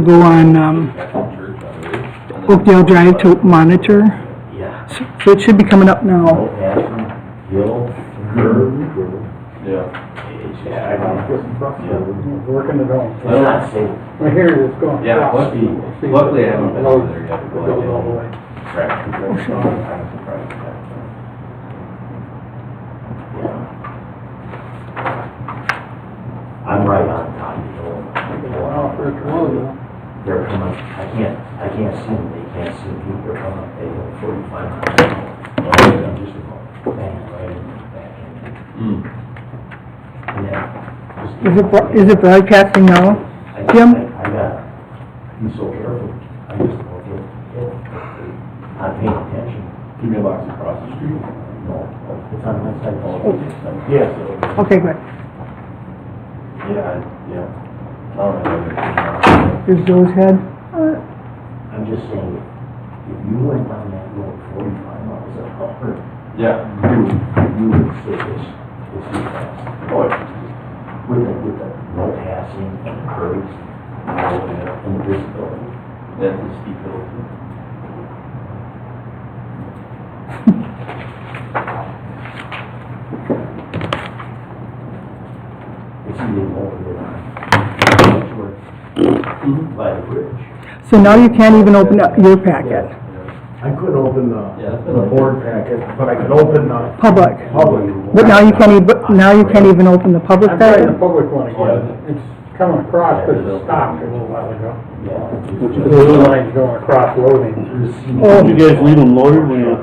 go on Oakdale Drive to monitor. Yeah. So it should be coming up now. Hill, curve. Yeah. Yeah, I know. Working it out. It's not safe. I hear it's going. Yeah, across. luckily I haven't been over there yet. It goes all the way. Correct. I'm surprised at that. I'm right on top of the hill. Wow, for a while. They're coming, I can't see them, they can't see me, they're coming up, they go 45 miles. I'm just bang right in the back end. Yeah. Is it broadcasting now, Jim? I gotta be so careful, I just don't get hit. I'm paying attention. Give me a box across the street. No, it's on my side. Yes. Okay, good. Yeah. All right. Here's Joe's head. I'm just saying, if you went down that road 45 miles an hour, Yeah. you would say this is too fast. Oh, With the no passing and curves and visibility. that's a steep hill too. It's even over there. By the bridge. So now you can't even open up your packet. I couldn't open Yeah, that's the board packet, but I could open the Public. public. But now you can't even open the public I'm trying packet? the public one again. It's coming across because it stopped a little while ago. Yeah. The line's going across loading. Oh. You guys leave them loaded when you,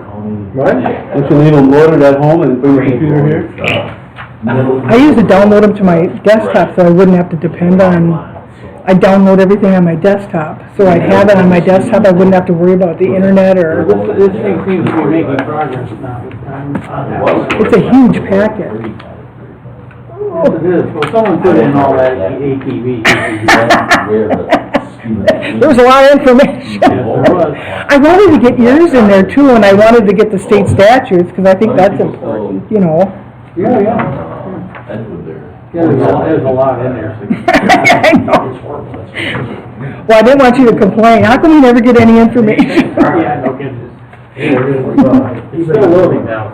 What? don't you leave them loaded at home and bring your computer here? I used to download them to my desktop so I wouldn't have to depend on, I download everything on my desktop. So I'd have it on my desktop, I wouldn't have to worry about the internet or, This thing seems to be making progress now. it's a huge packet. Yes, it is. Well, someone put in all that ATV. There was a lot of information. There was. I wanted to get yours in there too, and I wanted to get the state statutes, because I think that's important, you know. Yeah. Yeah, there's a lot in there. I know. Well, I didn't want you to complain. How come you never get any information? Yeah, no kidding. He's still loading now.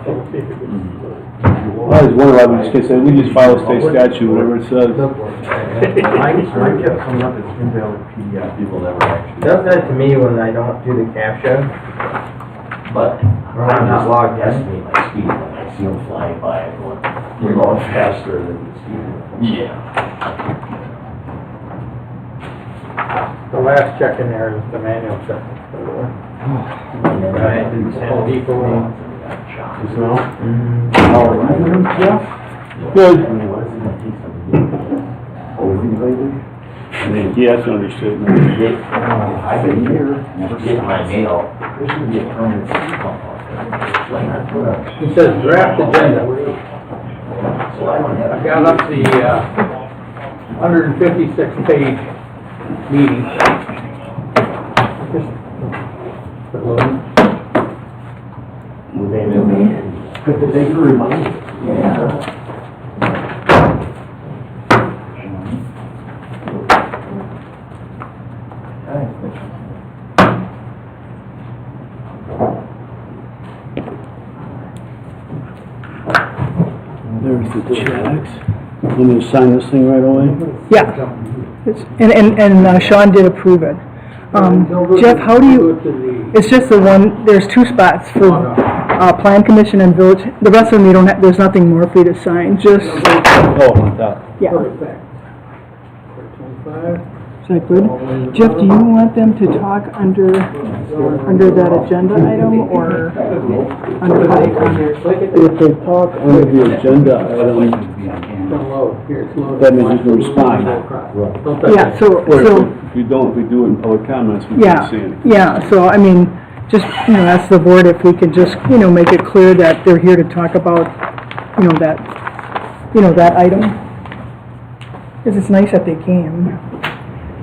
I was wondering, I was just gonna say, we just follow state statute, whatever it says. Mine kept coming up as invalid PDF. People never actually. Does that to me when I don't do the CAPTCHA. But I'm not logged in. Estimate my speed when I see them flying by and going, you're going faster than the speed. Yeah. The last check in there is the manual check. Right. And people, Just now? Good. What is it gonna take some Yes, understood. I've been here, never getting my mail, there should be a permanent speed bump out there. it says draft agenda. So I don't have. I've got up the 156 page meeting. They can remind me. Yeah. There's the checks. You need to sign this thing right away? Yeah. And Sean did approve it. Jeff, how do you, it's just the one, there's two spots for Plan Commission and Village. The rest of them, you don't have, there's nothing more for you to sign, just, Oh, like that. yeah. 25. Is that good? Jeff, do you want them to talk under that agenda item, or under public comment? If they talk under the agenda item, that means you can respond. Yeah, so, If we do it in public comments, we can't see it. yeah, so, I mean, just, ask the board if we could just, make it clear that they're here to talk about, that item. Because it's nice that they came,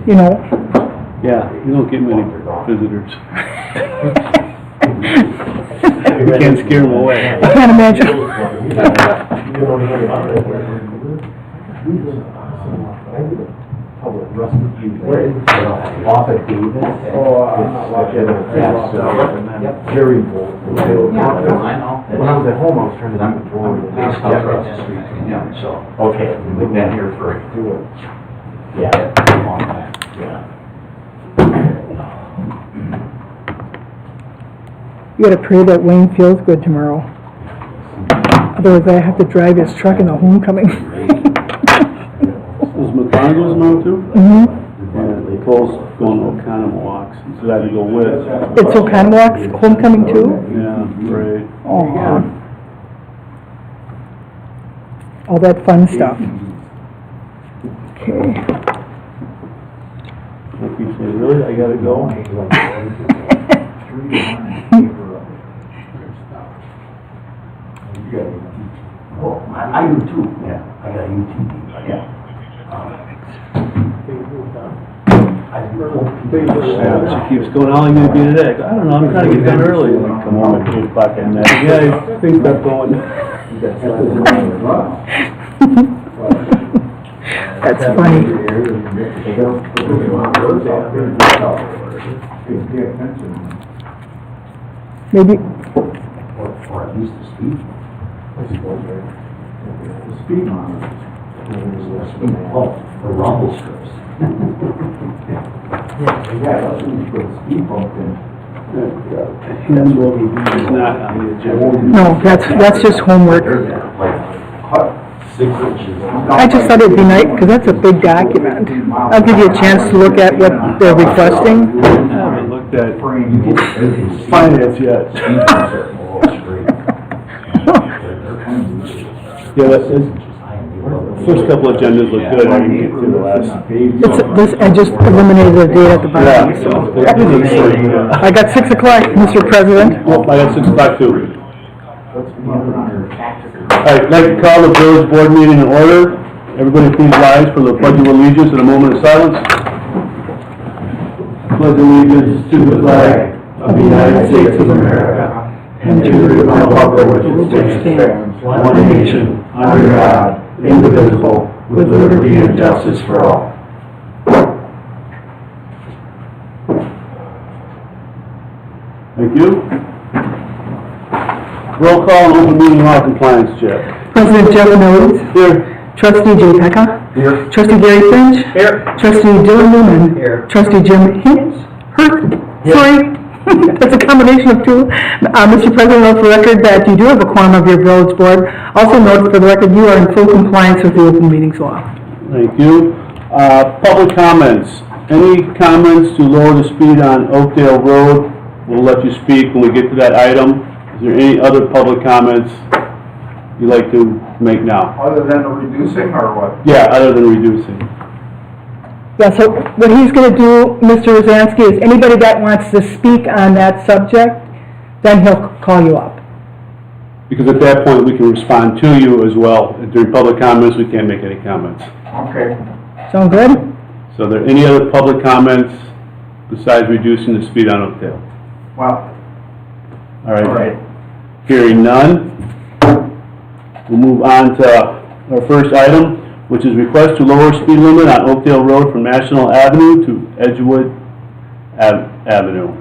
Yeah, you don't get many visitors. You can't scare them away. I can't imagine. Where is it? Off at Davis. Oh, I'm not watching it. Yep. Jerry Bolt. I know. When I was at home, I was trying to think forward. Big house across the street, yeah, so, okay, we've been here for, yeah, a long time, yeah. You gotta pray that Wayne feels good tomorrow. Otherwise I have to drive his truck in the homecoming. Was McConaughey's mom too? Mm-hmm. Yeah, they both going to Oconomowoc, so I had to go with. It's Oconomowoc homecoming too? Yeah, right. Aw. All that fun stuff. Okay. Like you say, really, I gotta go? Well, I do too, yeah, I got a UTV, yeah. Yeah, she keeps going, how long are you gonna be today? I go, I don't know, I'm trying to get done early. And I come home at 8 o'clock at night. Yeah, I think that's going. That's funny. Maybe, Or at least the speed. The speed monitor. Oh, the rumble strips. Yeah, that's when you put a speed bump in. That's what we do, it's not on the agenda. no, that's just homework. Like, 6 inches. I just thought it'd be nice, because that's a big document. I'll give you a chance to look at what they're requesting. I haven't looked at finance yet. Yeah, that's, first couple agendas look good, I didn't get to the last. I just eliminated the date at the bottom, Yeah. so. I got 6 o'clock, Mr. President. Well, I got 6 o'clock too. All right, I'd like to call the village board meeting in order. Everybody please rise for the pledge of allegiance and a moment of silence. Pledge allegiance to the flag of the United States of America and to the republic for which it stands, one nation, under God, indivisible, with liberty and justice for all. Thank you. Roll call and open meeting law compliance check. President Jeff Knowles. Here. Trustee Jay Pecca. Here. Trustee Gary Finch. Here. Trustee Dylan Newman. Here. Trustee Jim Hurt. Sorry. That's a combination of two. Mr. President, note for the record that you do have a quorum of your village board. Also note for the record you are in full compliance with the open meetings law. Thank you. Public comments. Any comments to lower the speed on Oakdale Road? We'll let you speak when we get to that item. Is there any other public comments you'd like to make now? Other than the reducing or what? Yeah, other than reducing. Yeah, so what he's going to do, Mr. Rosansky, is anybody that wants to speak on that subject, then he'll call you up. Because at that point, we can respond to you as well. During public comments, we can't make any comments. Okay. Sound good? So are there any other public comments besides reducing the speed on Oakdale? Well, All right. all right. Hearing none, we'll move on to our first item, which is request to lower speed limit on Oakdale Road from National Avenue to Edgewood Avenue.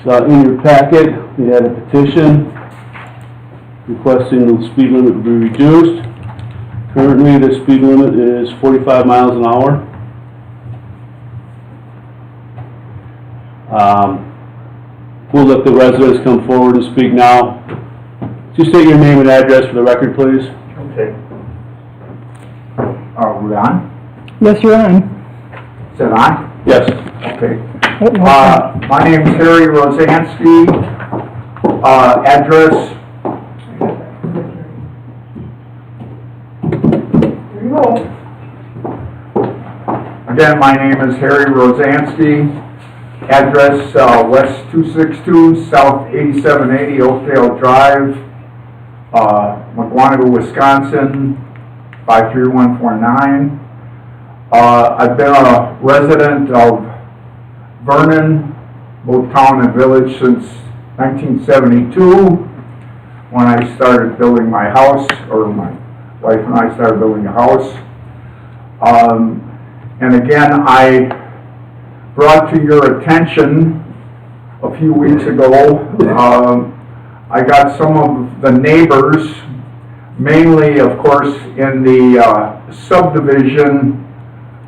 So in your packet, we had a petition requesting the speed limit be reduced. Currently, the speed limit is 45 miles an hour. We'll let the residents come forward and speak now. Just state your name and address for the record, please. Okay. Are we on? Yes, you're on. Is it on? Yes. Okay. Oh, no. My name's Harry Rosansky. Address. Here you go. Again, my name is Harry Rosansky. Address West 262, South 8780, Oakdale Drive, McGuanago, Wisconsin, 53149. I've been a resident of Vernon, both town and village, since 1972, when I started building my house, or my wife and I started building a house. And again, I brought to your attention a few weeks ago, I got some of the neighbors, mainly, of course, in the subdivision,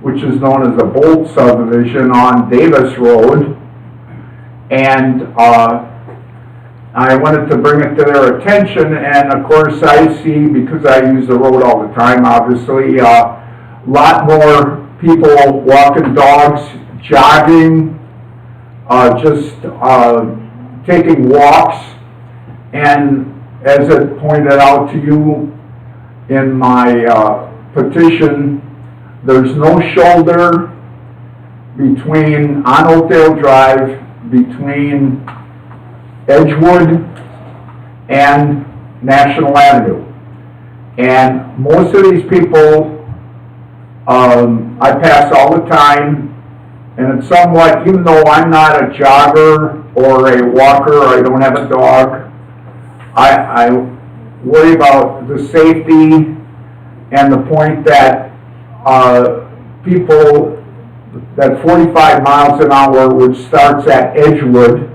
which is known as the Bolt subdivision on Davis Road. And I wanted to bring it to their attention, and of course I see, because I use the road all the time, obviously, a lot more people walking dogs, jogging, just taking walks. And as it pointed out to you in my petition, there's no shoulder on Oakdale Drive between Edgewood and National Avenue. And most of these people, I pass all the time, and it's somewhat, even though I'm not a jogger or a walker, or I don't have a dog, I worry about the safety and the point that people, that 45 miles an hour, which starts at Edgewood,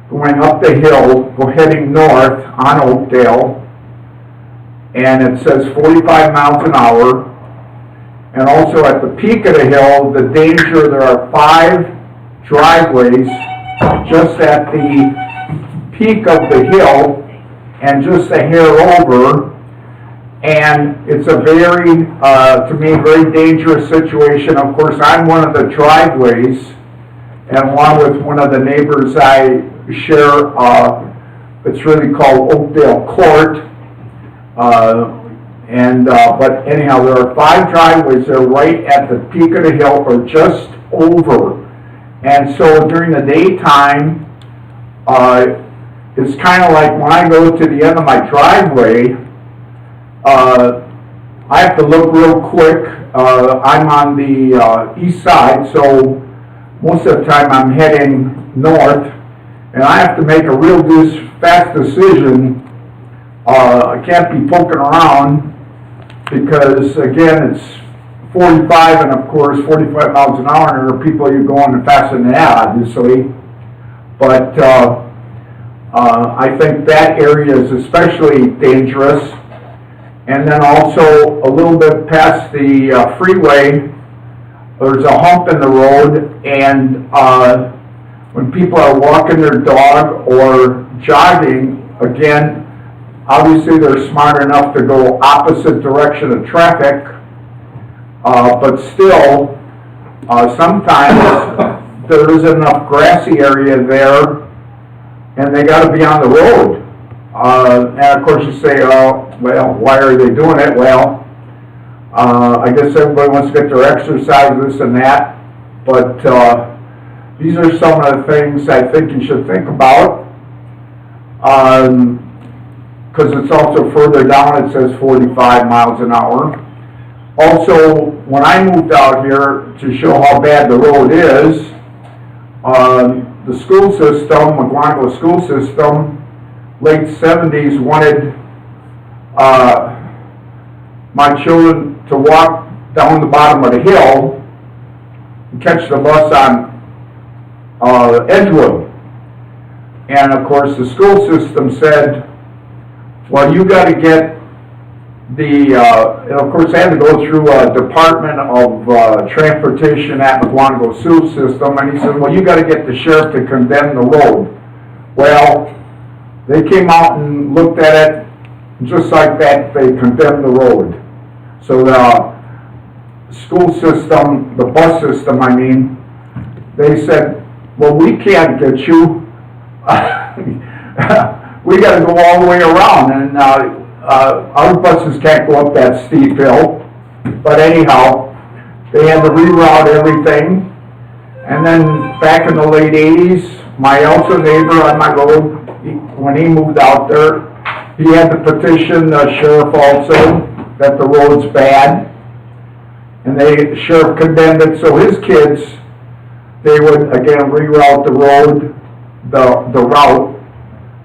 going up the hill, heading north on Oakdale, and it says 45 miles an hour. And also at the peak of the hill, the danger, there are 5 driveways just at the peak of the hill and just a hair over. And it's a very, to me, very dangerous situation. Of course, I'm one of the driveways, and along with one of the neighbors I share, it's really called Oakdale Court. But anyhow, there are 5 driveways. They're right at the peak of the hill or just over. And so during the daytime, it's kind of like when I go to the end of my driveway, I have to look real quick. I'm on the east side, so most of the time I'm heading north, and I have to make a real fast decision. I can't be poking around because, again, it's 45, and of course 45 miles an hour, and there are people you're going faster than that, obviously. But I think that area is especially dangerous. And then also a little bit past the freeway, there's a hump in the road, and when people are walking their dog or jogging, again, obviously they're smart enough to go opposite direction of traffic, but still, sometimes there isn't enough grassy area there, and they got to be on the road. And of course you say, oh, well, why are they doing it? Well, I guess everybody wants to get their exercise, this and that, but these are some of the things I think you should think about, because it's also further down, it says 45 miles an hour. Also, when I moved out here, to show how bad the road is, the school system, McGuanago school system, late 70s, wanted my children to walk down the bottom of the hill and catch the bus on Edgewood. And of course the school system said, well, you got to get the, and of course they had to go through a Department of Transportation at McGuanago school system, and he said, well, you got to get the sheriff to condemn the road. Well, they came out and looked at it, just like that, they condemned the road. So the school system, the bus system, I mean, they said, well, we can't get you. We got to go all the way around, and our buses can't go up that steep hill. But anyhow, they had to reroute everything. And then back in the late 80s, my also neighbor on my road, when he moved out there, he had to petition the sheriff also that the road's bad. And the sheriff condemned it, so his kids, they would again reroute the road, the route,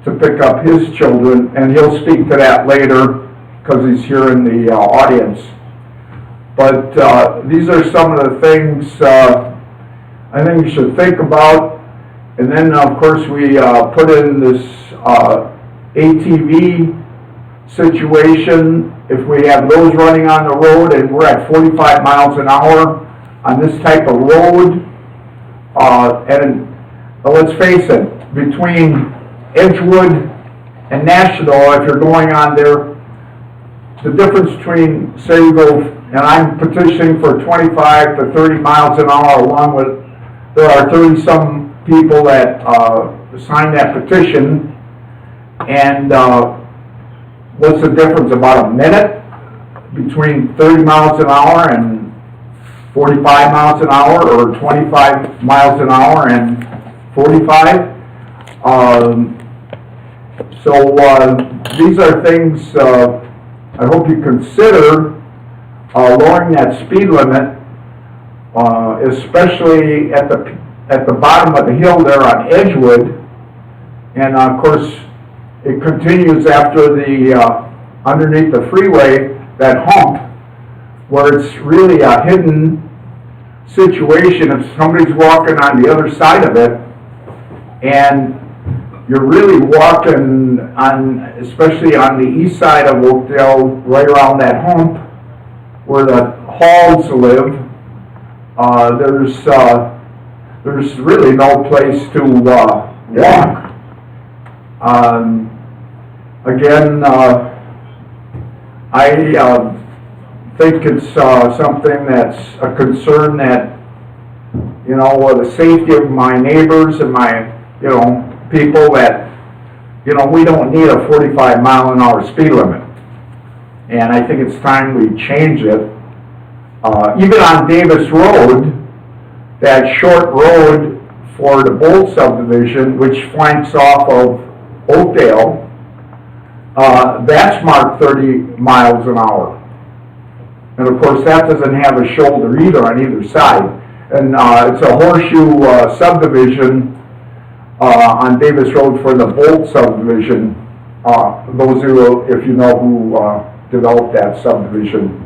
to pick up his children, and he'll speak to that later because he's here in the audience. But these are some of the things I think you should think about. And then, of course, we put in this ATV situation. If we have those running on the road and we're at 45 miles an hour on this type of road, and let's face it, between Edgewood and National, if you're going on there, the difference between, say you go, and I'm petitioning for 25 to 30 miles an hour, along with, there are 30-some people that signed that petition, and what's the difference, about a minute between 30 miles an hour and 45 miles an hour, or 25 miles an hour and 45? So these are things I hope you consider lowering that speed limit, especially at the bottom of the hill there on Edgewood, and of course it continues after the underneath the freeway, that hump, where it's really a hidden situation. If somebody's walking on the other side of it, and you're really walking on, especially on the east side of Oakdale, right around that hump where the Halls live, there's really no place to walk. Again, I think it's something that's a concern that, you know, the safety of my neighbors and my, you know, people that, you know, we don't need a 45 mile an hour speed limit. And I think it's time we change it. Even on Davis Road, that short road for the Bolt subdivision, which flanks off of Oakdale, that's marked 30 miles an hour. And of course, that doesn't have a shoulder either on either side. And it's a horseshoe subdivision on Davis Road for the Bolt subdivision. Those who, if you know who developed that subdivision.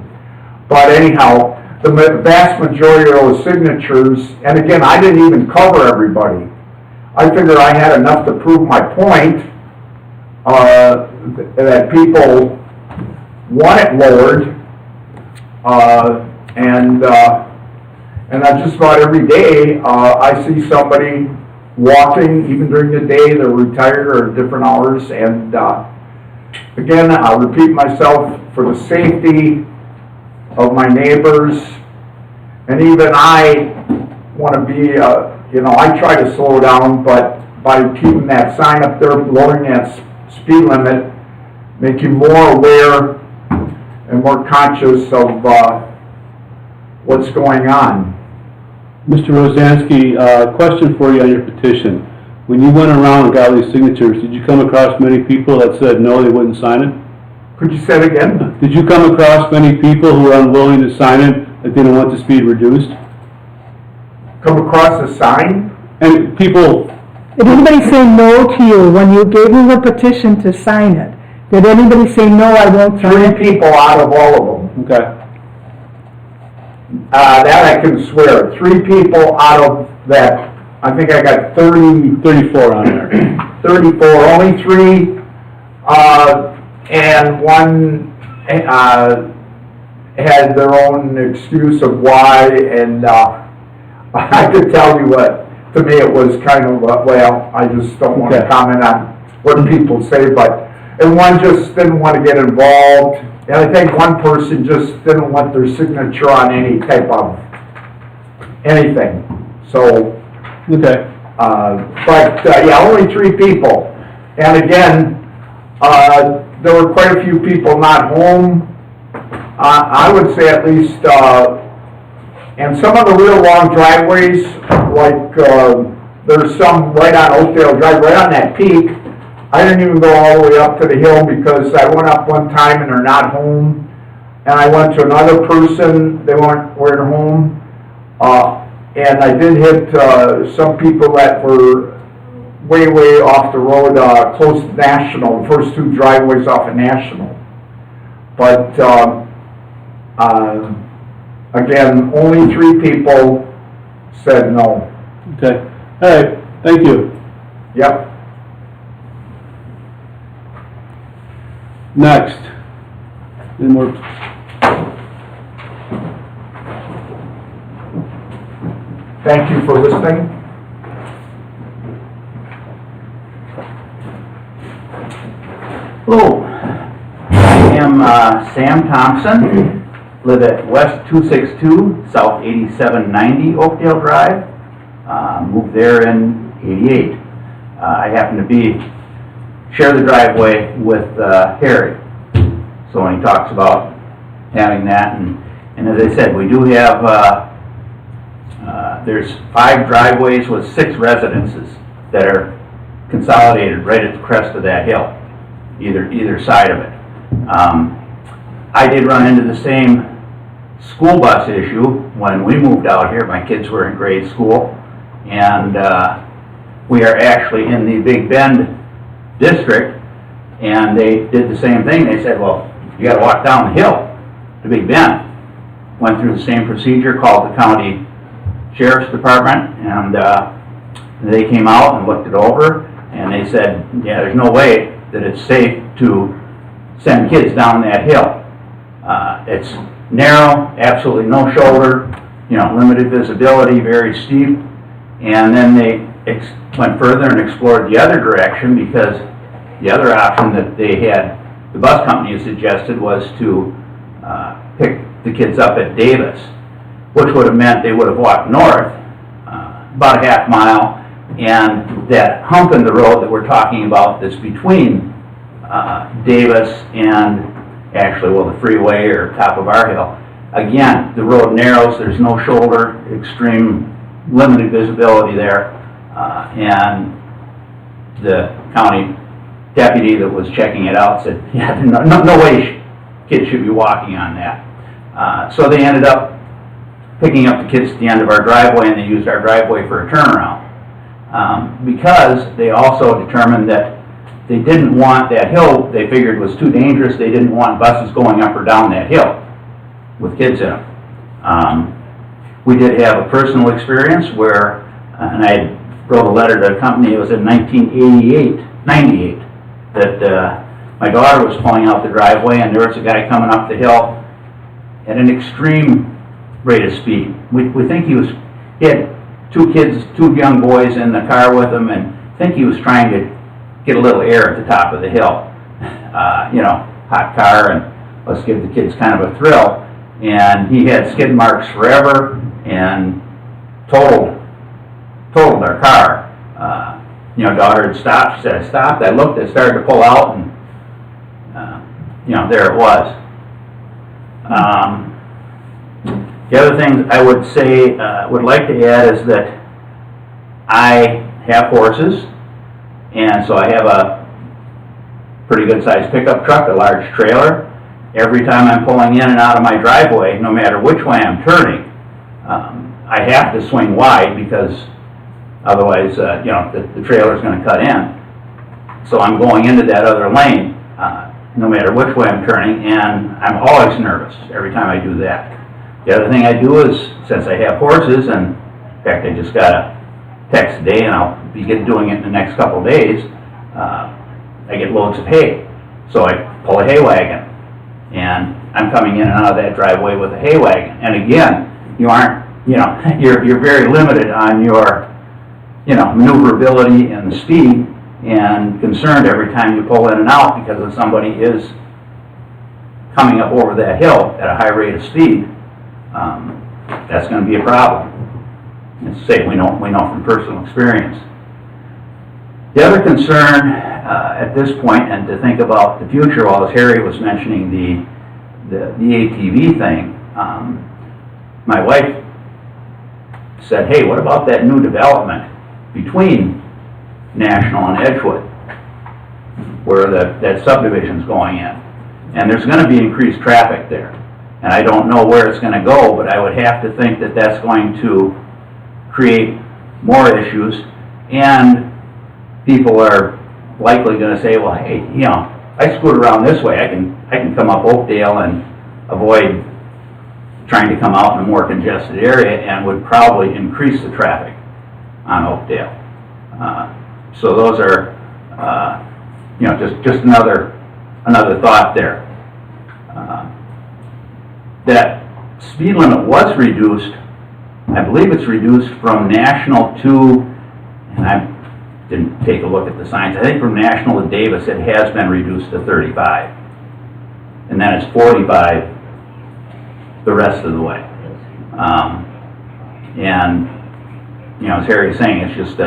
But anyhow, the vast majority of those signatures, and again, I didn't even cover everybody. I figured I had enough to prove my point that people want it lowered, and I just about every day I see somebody walking, even during the day. They're retired or at different hours, and again, I'll repeat myself, for the safety of my neighbors, and even I want to be, you know, I try to slow down, but by keeping that sign up there, lowering that speed limit, make you more aware and more conscious of what's going on. Mr. Rosansky, question for you on your petition. When you went around and got all these signatures, did you come across many people that said no, they wouldn't sign it? Could you say it again? Did you come across many people who were unwilling to sign it, that didn't want the speed reduced? Come across a sign? And people... Did anybody say no to you when you gave them a petition to sign it? Did anybody say no, I won't sign it? 3 people out of all of them. Okay. That I can swear. 3 people out of that. I think I got 34 on there. 34, only 3, and one had their own excuse of why, and I could tell you what, to me it was kind of, well, I just don't want to comment on what people say, but, and one just didn't want to get involved, and I think one person just didn't want their signature on any type of anything, so. Okay. But yeah, only 3 people. And again, there were quite a few people not home. I would say at least, and some of the real long driveways, like there's some right on Oakdale Drive, right on that peak. I didn't even go all the way up to the hill because I went up one time and they're not home. And I went to another person, they weren't home. And I did hit some people that were way off the road, close to National, the first 2 driveways off of National. But Again, only 3 people said no. Okay, all right, thank you. Yep. Next. Any more? Thank you for listening. Hello, I am Sam Thompson, live at West 262, South 8790 Oakdale Drive. Moved there in '88. I happen to share the driveway with Harry. So when he talks about having that, and as I said, we do have, there's 5 driveways with 6 residences that are consolidated right at the crest of that hill, either side of it. I did run into the same school bus issue when we moved out here. My kids were in grade school, and we are actually in the Big Bend district, and they did the same thing. They said, well, you got to walk down the hill to Big Bend. Went through the same procedure, called the county sheriff's department, and they came out and looked it over, and they said, yeah, there's no way that it's safe to send kids down that hill. It's narrow, absolutely no shoulder, limited visibility, very steep. And then they went further and explored the other direction, because the other option that the bus company suggested was to pick the kids up at Davis, which would have meant they would have walked north about a half mile, and that hump in the road that we're talking about that's between Davis and actually, the freeway or top of our hill. Again, the road narrows, there's no shoulder, extreme limited visibility there, and the county deputy that was checking it out said, yeah, no way kids should be walking on that. So they ended up picking up the kids at the end of our driveway, and they used our driveway for a turnaround. Because they also determined that they didn't want that hill, they figured was too dangerous. They didn't want buses going up or down that hill with kids in them. We did have a personal experience where, and I wrote a letter to the company, it was in 98, that my daughter was pulling out the driveway, and there was a guy coming up the hill at an extreme rate of speed. We think he had 2 young boys in the car with him, and I think he was trying to get a little air at the top of the hill. Hot car, and let's give the kids kind of a thrill. And he had skid marks forever, and totaled our car. Daughter had stopped. She said, I stopped. I looked. I started to pull out, and there it was. The other thing I would say, would like to add, is that I have horses, and so I have a pretty good sized pickup truck, a large trailer. Every time I'm pulling in and out of my driveway, no matter which way I'm turning, I have to swing wide, because otherwise, the trailer's going to cut in. So I'm going into that other lane, no matter which way I'm turning, and I'm always nervous every time I do that. The other thing I do is, since I have horses, and in fact I just got a text today, and I'll be doing it in the next couple of days, I get loads of hay. So I pull a hay wagon, and I'm coming in and out of that driveway with a hay wagon. And again, you aren't, you're very limited on your, maneuverability and the speed, and concerned every time you pull in and out, because if somebody is coming up over that hill at a high rate of speed, that's going to be a problem. Let's say we know from personal experience. The other concern at this point, and to think about the future, while as Harry was mentioning the ATV thing, my wife said, hey, what about that new development between National and Edgewood, where that subdivision's going in? And there's going to be increased traffic there. And I don't know where it's going to go, but I would have to think that that's going to create more issues, and people are likely going to say, well, hey, I scoot around this way, I can come up Oakdale and avoid trying to come out in a more congested area and would probably increase the traffic on Oakdale. So those are, just another thought there. That speed limit was reduced, I believe it's reduced from national to, and I didn't take a look at the signs, I think from national to Davis it has been reduced to 35. And then it's 45 the rest of the way. And, as Harry's saying, it's just,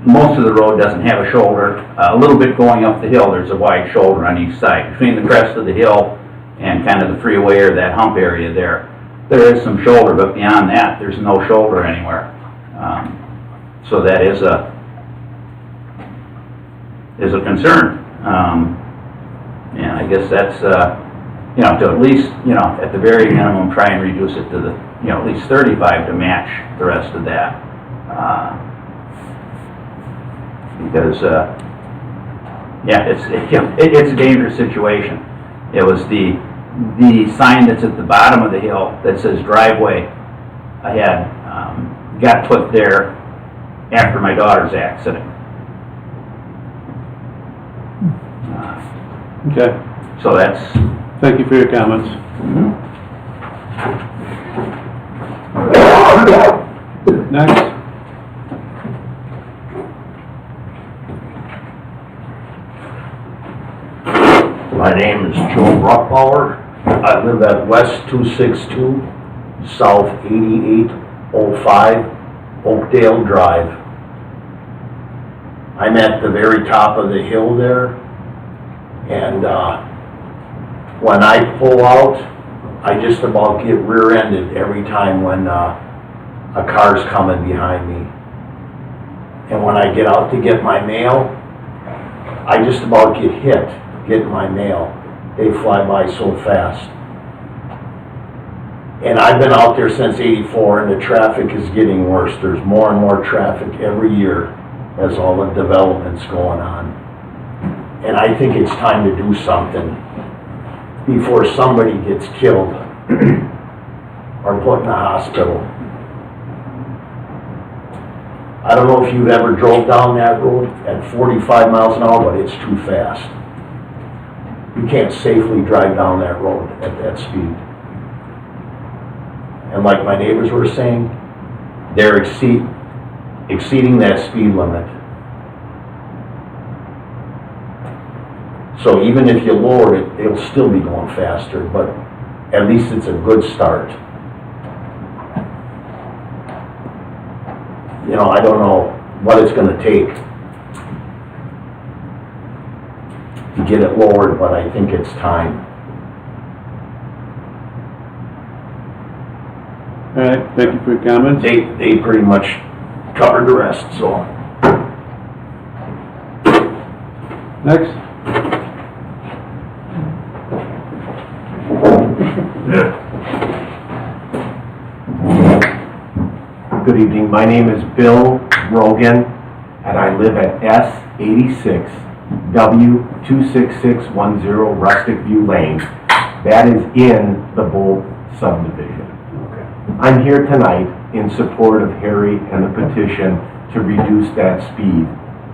most of the road doesn't have a shoulder. A little bit going up the hill, there's a wide shoulder on each side. Between the crest of the hill and kind of the freeway or that hump area there is some shoulder, but beyond that, there's no shoulder anywhere. So that is a concern. And I guess that's, to at least, at the very minimum, try and reduce it to the, at least 35 to match the rest of that. Because, it's a dangerous situation. It was the sign that's at the bottom of the hill that says driveway ahead, got put there after my daughter's accident. Okay, So that's, thank you for your comments. Next. My name is Joe Bruckbauer. I live at West 262, South 8805, Oakdale Drive. I'm at the very top of the hill there, and when I pull out, I just about get rear-ended every time when a car's coming behind me. And when I get out to get my mail, I just about get hit getting my mail. They fly by so fast. And I've been out there since '84, and the traffic is getting worse. There's more and more traffic every year as all the development's going on. And I think it's time to do something before somebody gets killed or put in a hospital. I don't know if you've ever drove down that road at 45 miles an hour, but it's too fast. You can't safely drive down that road at that speed. And like my neighbors were saying, they're exceeding that speed limit. So even if you lower it, it'll still be going faster, but at least it's a good start. I don't know what it's going to take to get it lowered, but I think it's time. All right, thank you for your comments. They pretty much covered the rest, so. Next. Good evening, my name is Bill Rogan, and I live at S86 W26610 Rustic View Lane. That is in the Bolt subdivision. I'm here tonight in support of Harry and the petition to reduce that speed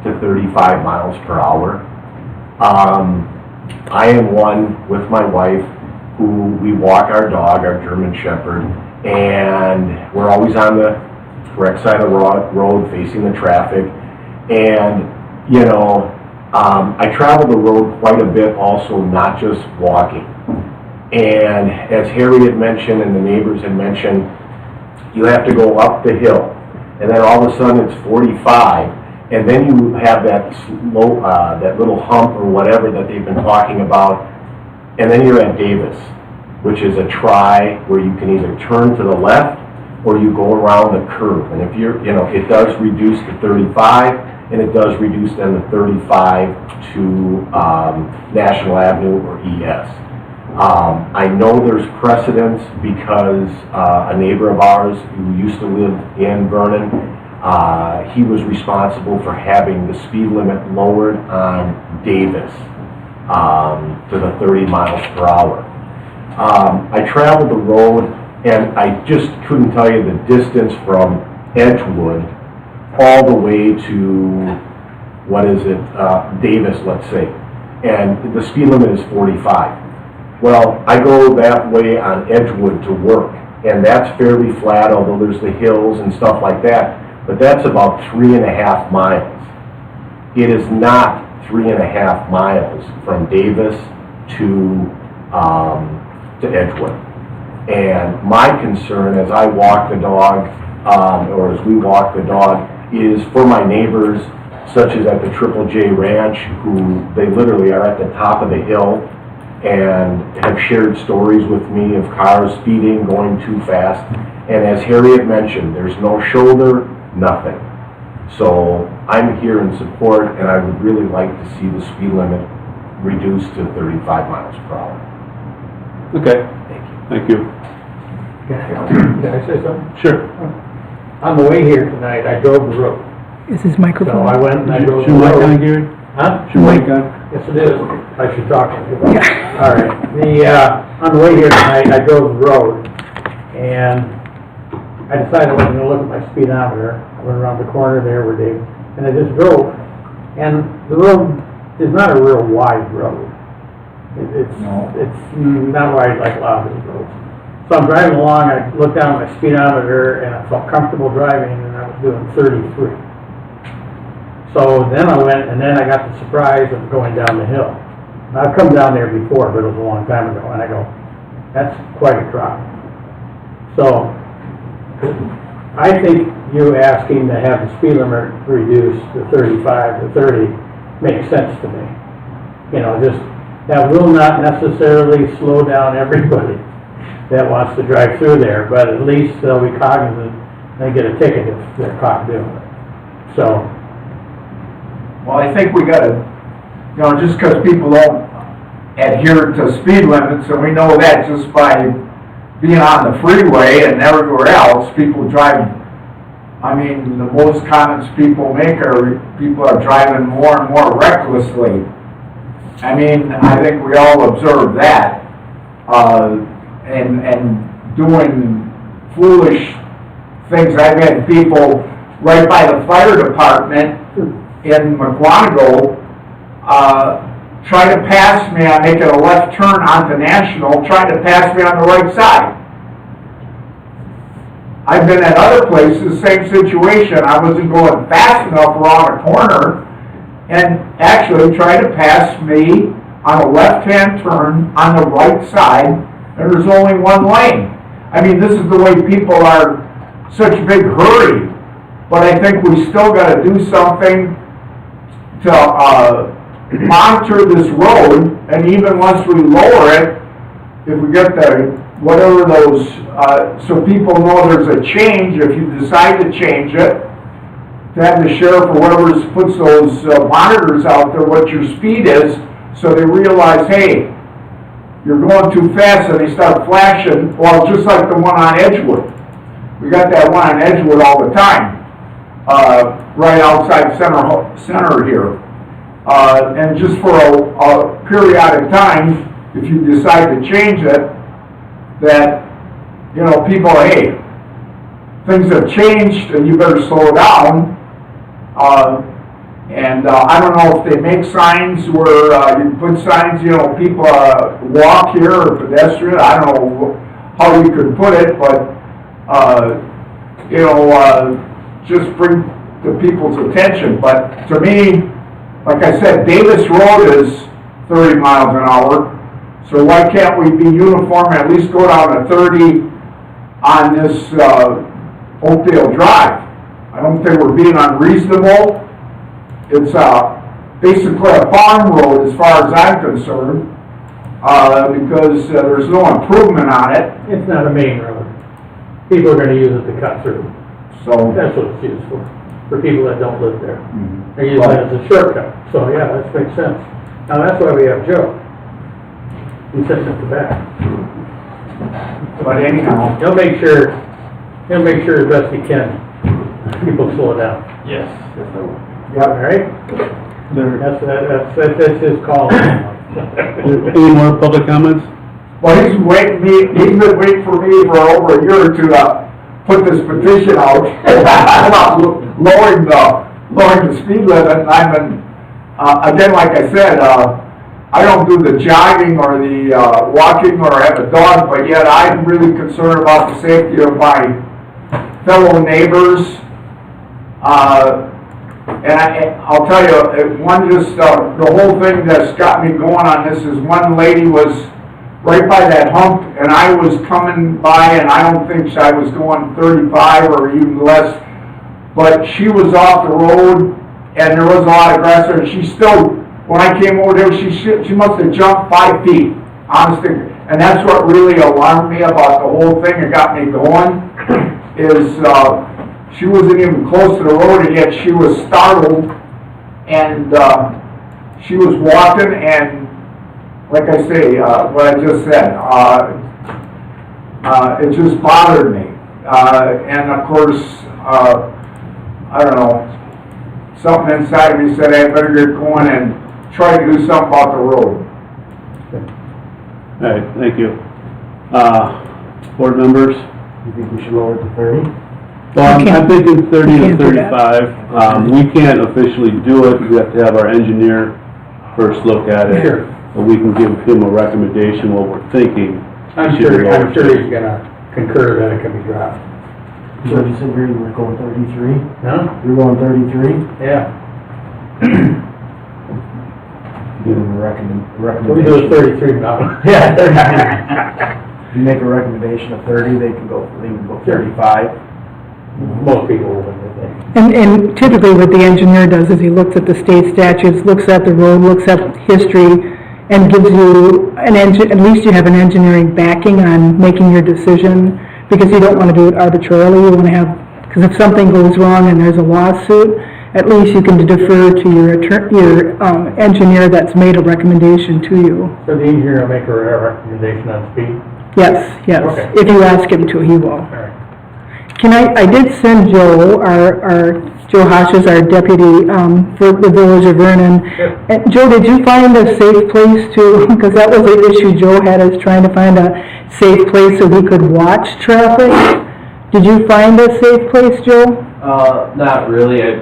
to 35 miles per hour. I am one with my wife who we walk our dog, our German Shepherd, and we're always on the correct side of the road facing the traffic. And, I travel the road quite a bit also, not just walking. And as Harry had mentioned and the neighbors had mentioned, you have to go up the hill, and then all of a sudden it's 45, and then you have that slow, that little hump or whatever that they've been talking about, and then you're at Davis, which is a try where you can either turn to the left or you go around the curve. And if you're, it does reduce to 35, and it does reduce then the 35 to National Avenue or ES. I know there's precedence because a neighbor of ours who used to live in Vernon, he was responsible for having the speed limit lowered on Davis to the 30 miles per hour. I traveled the road, and I just couldn't tell you the distance from Edgewood all the way to, what is it, Davis, let's say. And the speed limit is 45. Well, I go that way on Edgewood to work, and that's fairly flat, although there's the hills and stuff like that. But that's about 3.5 miles. It is not 3.5 miles from Davis to Edgewood. And my concern as I walk the dog, or as we walk the dog, is for my neighbors, such as at the Triple J Ranch, who they literally are at the top of the hill and have shared stories with me of cars speeding, going too fast. And as Harriet mentioned, there's no shoulder, nothing. So I'm here in support, and I would really like to see the speed limit reduced to 35 miles per hour. Okay, thank you. Can I say something? Sure. On the way here tonight, I drove the road. Is his So microphone? I went and I drove the Should mic on, road. Gary? Huh? Should mic on? Yes, it is. I should talk to you. All right. On the way here tonight, I drove the road, and I decided I was gonna look at my speedometer. I went around the corner there where Dave, and I just drove. And the road is not a real wide road. It's not wide like a lot of these roads. So I'm driving along, I looked down at my speedometer, and I felt comfortable driving, and I was doing 33. So then I went, and then I got the surprise of going down the hill. I've come down there before, but it was a long time ago, and I go, that's quite a drop. So I think you asking to have the speed limit reduced to 35 to 30 makes sense to me. You know, just, that will not necessarily slow down everybody that wants to drive through there, but at least they'll be cognizant, they get a ticket if they're caught doing it. So, Well, I think we gotta, you know, just because people don't adhere to speed limits, and we know that just by being on the freeway and everywhere else, people drive, I mean, the most comments people make are people are driving more and more recklessly. I mean, I think we all observe that, and doing foolish things. I've had people right by the fire department in McGuanago, try to pass me, I'm making a left turn onto National, trying to pass me on the right side. I've been at other places, same situation, I wasn't going fast enough around a corner, and actually tried to pass me on a left-hand turn on the right side, and there's only one lane. I mean, this is the way people are, such a big hurry, but I think we still gotta do something to monitor this road, and even once we lower it, if we get the, whatever those, so people know there's a change, if you decide to change it, to have the sheriff or whoever puts those monitors out there, what your speed is, so they realize, hey, you're going too fast, and they start flashing, well, just like the one on Edgewood. We got that one on Edgewood all the time. Right outside center here. And just for a periodic time, if you decide to change it, that, you know, people, hey, things have changed and you better slow down. I don't know if they make signs where you put signs, you know, people walk here or pedestrian, I don't know how you could put it, but, you know, just bring to people's attention. But to me, like I said, Davis Road is 30 miles an hour, so why can't we be uniform and at least go down to 30 on this Oakdale Drive? I don't think we're being unreasonable. It's basically a farm road as far as I'm concerned, because there's no improvement on it. it's not a main road. People are gonna use it to cut through. So, That's what it's used for people that don't live there. They use it as a shortcut, so yeah, that makes sense. Now, that's why we have Joe. He sits at the back. but anyhow, He'll make sure as best he can, people slow down. Yes. All right? That's his call. Any more public comments? Well, he's been waiting for me for over a year or two to put this petition out about lowering the speed limit, and I've been, again, like I said, I don't do the jogging or the walking or have a dog, but yet I'm really concerned about the safety of my fellow neighbors. And I'll tell you, the whole thing that's got me going on this is one lady was right by that hump, and I was coming by, and I don't think I was going 35 or even less, but she was off the road, and there was a lot of grass there, and she still, when I came over there, she must have jumped 5 feet, honestly, and that's what really alarmed me about the whole thing and got me going, is she wasn't even close to the road, and yet she was startled, and she was walking, and like I say, what I just said, it just bothered me. And of course, I don't know, something inside of me said I better get going and try to do something about the road. All right, thank you. Board members? You think we should lower it to 30? Well, You I'm thinking 30 you to can't do that. 35. We can't officially do it. We have to have our engineer first look at it. Sure. But we can give him a recommendation, what we're thinking. I'm Should sure we lower it? he's gonna concur that it can be dropped. So you said you were going 33? Huh? You're going 33? Yeah. Give him a We do it recommendation. 33 now. If you make a recommendation of 30, they can go 35. Most people will, I think. And typically what the engineer does is he looks at the state statutes, looks at the road, looks at history, and gives you at least you have an engineering backing on making your decision, because you don't want to do it arbitrarily. You want to have, because if something goes wrong and there's a lawsuit, at least you can defer to your engineer that's made a recommendation to you. So the engineer will make a recommendation on speed? Yes, yes. Okay. If you ask him to, he will. All right. I did send Joe, Joe Hoshes, our deputy, for the village of Vernon. Yep. And Joe, did you find a safe place to, because that was an issue Joe had, is trying to find a safe place so he could watch traffic. Did you find a safe place, Joe? Not really. I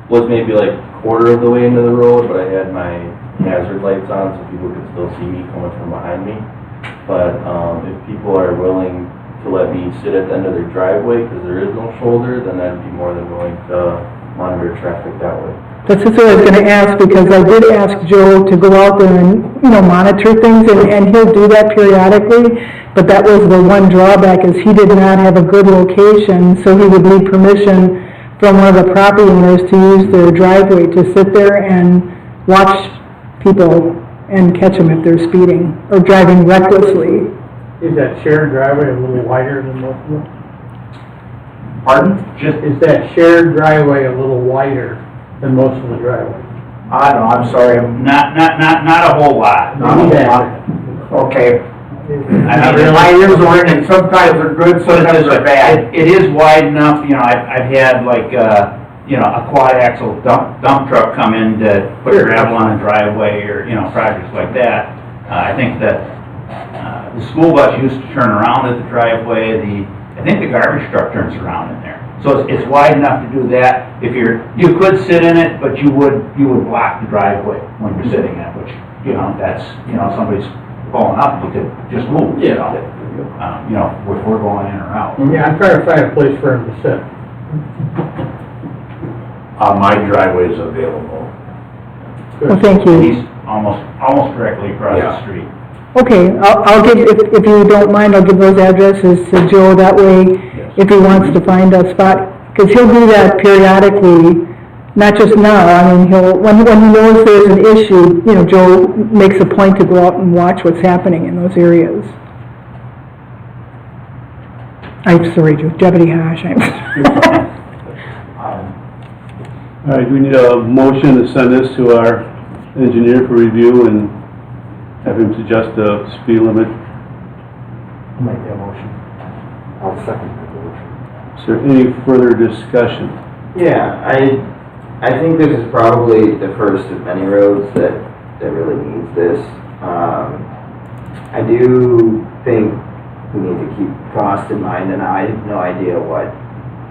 was maybe like a quarter of the way into the road, but I had my hazard lights on so people could still see me coming from behind me. But if people are willing to let me sit at the end of their driveway because there is no shoulder, then I'd be more than willing to monitor traffic that way. That's just what I was going to ask, because I did ask Joe to go out there and, monitor things, and he'll do that periodically, but that was the one drawback, is he did not have a good location, so he would need permission from one of the property owners to use their driveway to sit there and watch people and catch them if they're speeding or driving recklessly. Is that shared driveway a little wider than most of them? Pardon? Is that shared driveway a little wider than most of the driveways? I don't know, I'm sorry. Not a whole lot. Okay. I mean, My ears are ringing, sometimes they're good, sometimes they're bad. It is wide enough, I've had like, a quad axle dump truck come in to put gravel on a driveway or, projects like that. I think that, the school bus used to turn around at the driveway, I think the garbage truck turns around in there. So it's wide enough to do that. You could sit in it, but you would block the driveway when you're sitting in it, which, that's, somebody's pulling up, you could just move. Yeah. If we're going in or out. Yeah, I'm trying to find a place for him to sit. My driveway is available. Well, thank you. He's almost directly across the street. Okay, I'll give, if you don't mind, I'll give those addresses to Joe, that way, if he wants to find a spot, because he'll do that periodically, not just now, I mean, when he knows there's an issue, Joe makes a point to go out and watch what's happening in those areas. I'm sorry, Joe, Deputy Hash. All right, we need a motion to send this to our engineer for review and have him suggest the speed limit. I'll make that motion. I'll second that motion. Is there any further discussion? Yeah, I think this is probably the first of many roads that really needs this. I do think we need to keep cost in mind, and I have no idea what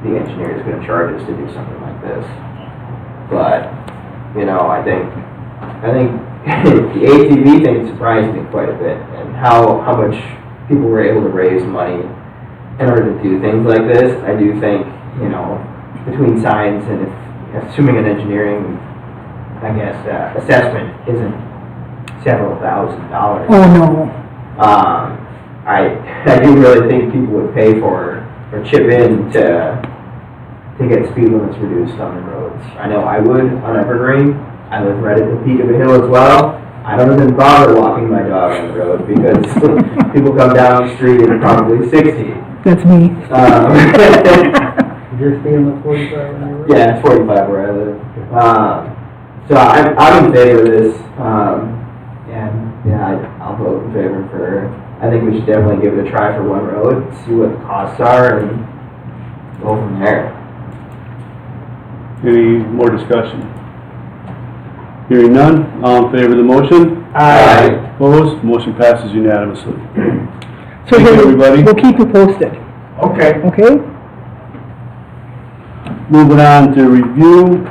the engineer is gonna charge us to do something like this. But, you know, I think the ATV thing surprised me quite a bit, and how much people were able to raise money in order to do things like this. I do think, you know, between signs and assuming an engineering, I guess, assessment isn't several $1,000s. Oh, no. I do really think people would pay for or chip in to get speed limits reduced on the roads. I know I would on Evergreen. I live right at the peak of the hill as well. I don't even bother walking my dog on the road because people come down the street at probably 60. That's me. You're staying with 45 on your road? Yeah, it's 45 where I live. So I'm in favor of this, and yeah, I'll vote in favor for. I think we should definitely give it a try for one road, see what the costs are, and go from there. Any more discussion? Hearing none, all in favor of the motion? Aye. Opposed? Motion passes unanimously. So Thank you, everybody. we'll keep you posted, Okay. okay? Moving on to review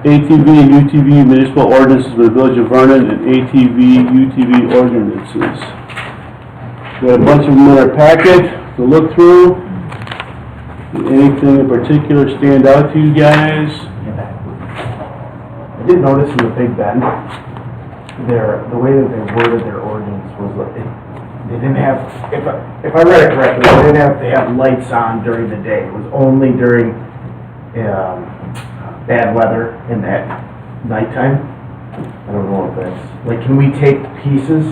ATV and UTV municipal ordinances for the village of Vernon and ATV, UTV ordinances. We have a bunch of them in our packet to look through. Did anything in particular stand out to you guys? I did notice in the Big Bend, the way that they worded their ordinance was like, they didn't have, if I read it correctly, they didn't have to have lights on during the day. It was only during bad weather and at nighttime. I don't know if that's, like, can we take pieces